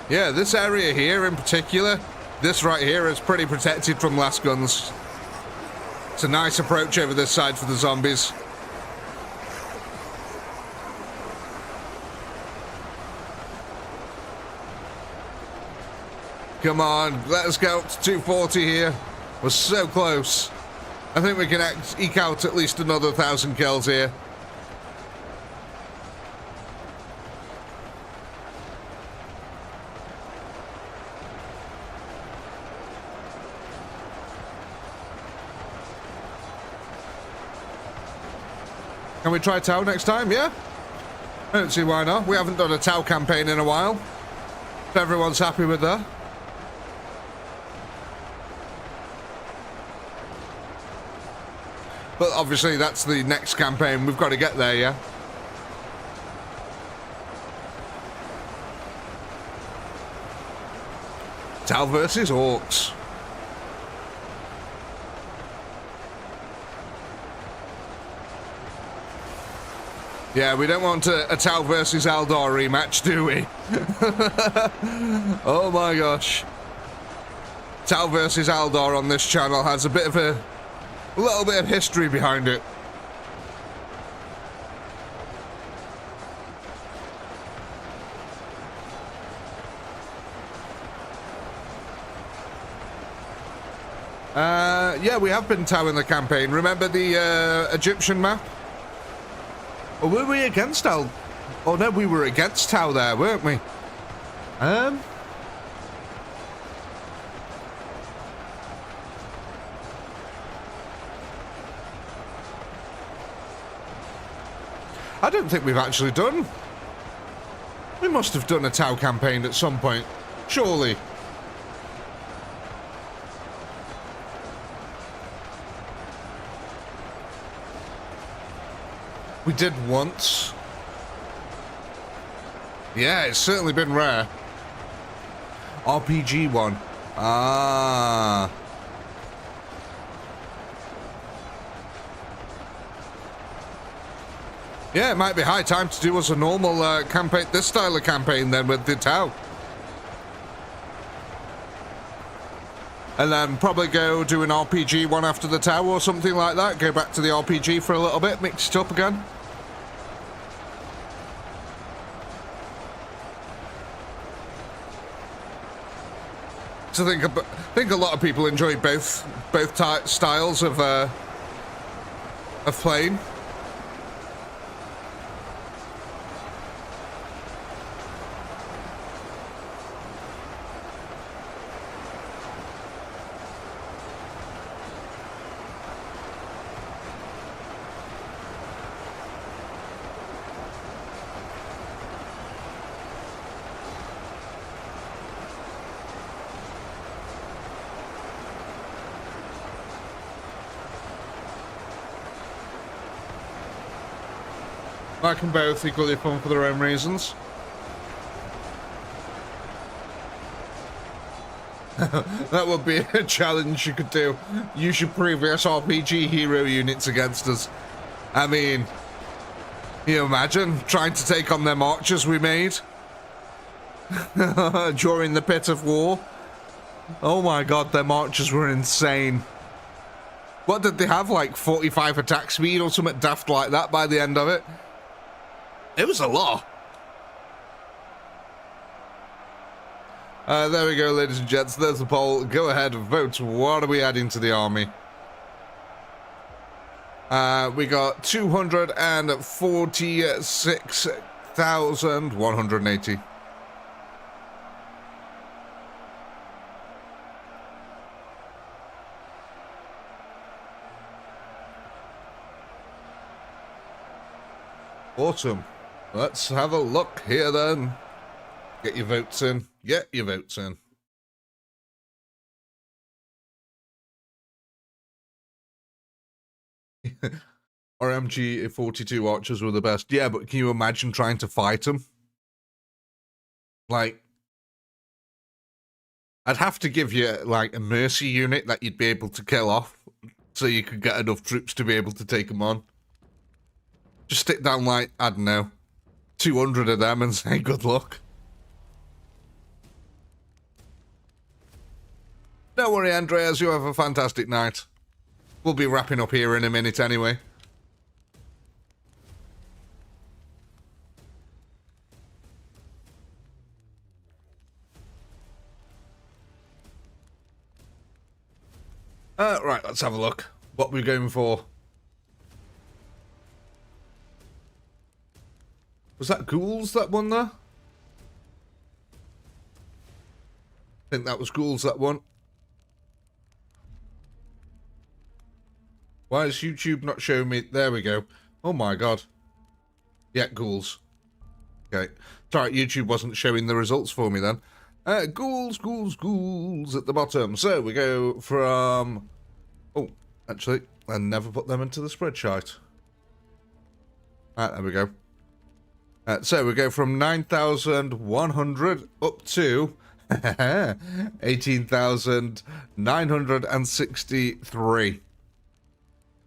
Yeah, this area here in particular, this right here is pretty protected from last guns. It's a nice approach over this side for the zombies. Come on, let us go up to 240 here. We're so close. I think we can eke out at least another 1,000 kills here. Can we try Tau next time? Yeah? I don't see why not. We haven't done a Tau campaign in a while. If everyone's happy with that. But obviously that's the next campaign. We've got to get there, yeah? Tau versus Orcs. Yeah, we don't want a Tau versus Eldar rematch, do we? Oh my gosh. Tau versus Eldar on this channel has a little bit of history behind it. Yeah, we have been Tau in the campaign. Remember the Egyptian map? Or were we against Tau? Oh no, we were against Tau there, weren't we? I don't think we've actually done. We must have done a Tau campaign at some point, surely. We did once. Yeah, it's certainly been rare. RPG one. Ah. Yeah, it might be high time to do us a normal campaign, this style of campaign then with the Tau. And then probably go do an RPG one after the Tau or something like that. Go back to the RPG for a little bit, mix it up again. So I think a lot of people enjoy both styles of playing. I can both equally fun for their own reasons. That would be a challenge you could do. Use your previous RPG hero units against us. I mean, can you imagine trying to take on them archers we made during the pit of war? Oh my god, them archers were insane. What did they have, like 45 attack speed or something daft like that by the end of it? It was a lot. There we go, ladies and gents. There's the poll. Go ahead and vote. What are we adding to the army? We got 246,180. Awesome. Let's have a look here then. Get your votes in. Get your votes in. RMG 42 archers were the best. Yeah, but can you imagine trying to fight them? Like, I'd have to give you, like, a mercy unit that you'd be able to kill off so you could get enough troops to be able to take them on. Just stick down, like, I don't know, 200 of them and say good luck. Don't worry, Andreas, you have a fantastic night. We'll be wrapping up here in a minute anyway. Right, let's have a look. What we're going for. Was that ghouls, that one there? I think that was ghouls, that one. Why is YouTube not showing me? There we go. Oh my god. Yeah, ghouls. Okay. Sorry, YouTube wasn't showing the results for me then. Ghouls, ghouls, ghouls at the bottom. So we go from... Oh, actually, I never put them into the spreadsheet. Right, there we go. So we go from 9,100 up to 18,963.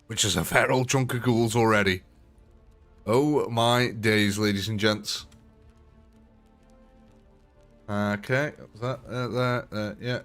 Which is a fair old chunk of ghouls already. Oh my days, ladies and gents. Okay, was that yeah.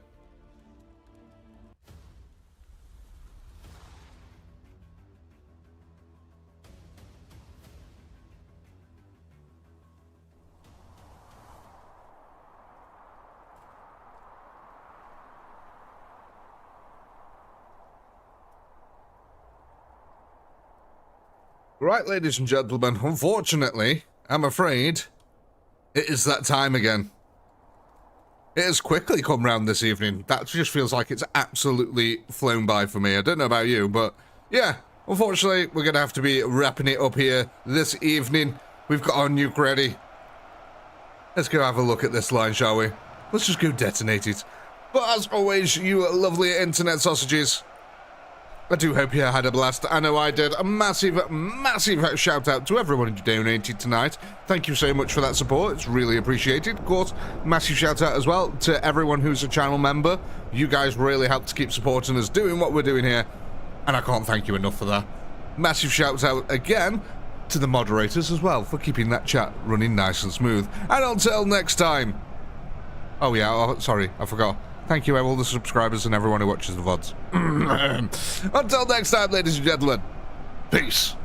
Right, ladies and gentlemen, unfortunately, I'm afraid it is that time again. It has quickly come round this evening. That just feels like it's absolutely flown by for me. I don't know about you, but yeah, unfortunately, we're going to have to be wrapping it up here this evening. We've got our nuke ready. Let's go have a look at this line, shall we? Let's just go detonate it. But as always, you lovely internet sausages, I do hope you had a blast. I know I did. A massive, massive shout out to everyone who donated tonight. Thank you so much for that support. It's really appreciated. Of course, massive shout out as well to everyone who's a channel member. You guys really help to keep supporting us doing what we're doing here, and I can't thank you enough for that. Massive shout out again to the moderators as well for keeping that chat running nice and smooth. And until next time. Oh yeah, sorry, I forgot. Thank you, all the subscribers and everyone who watches the VODs. Until next time, ladies and gentlemen, peace.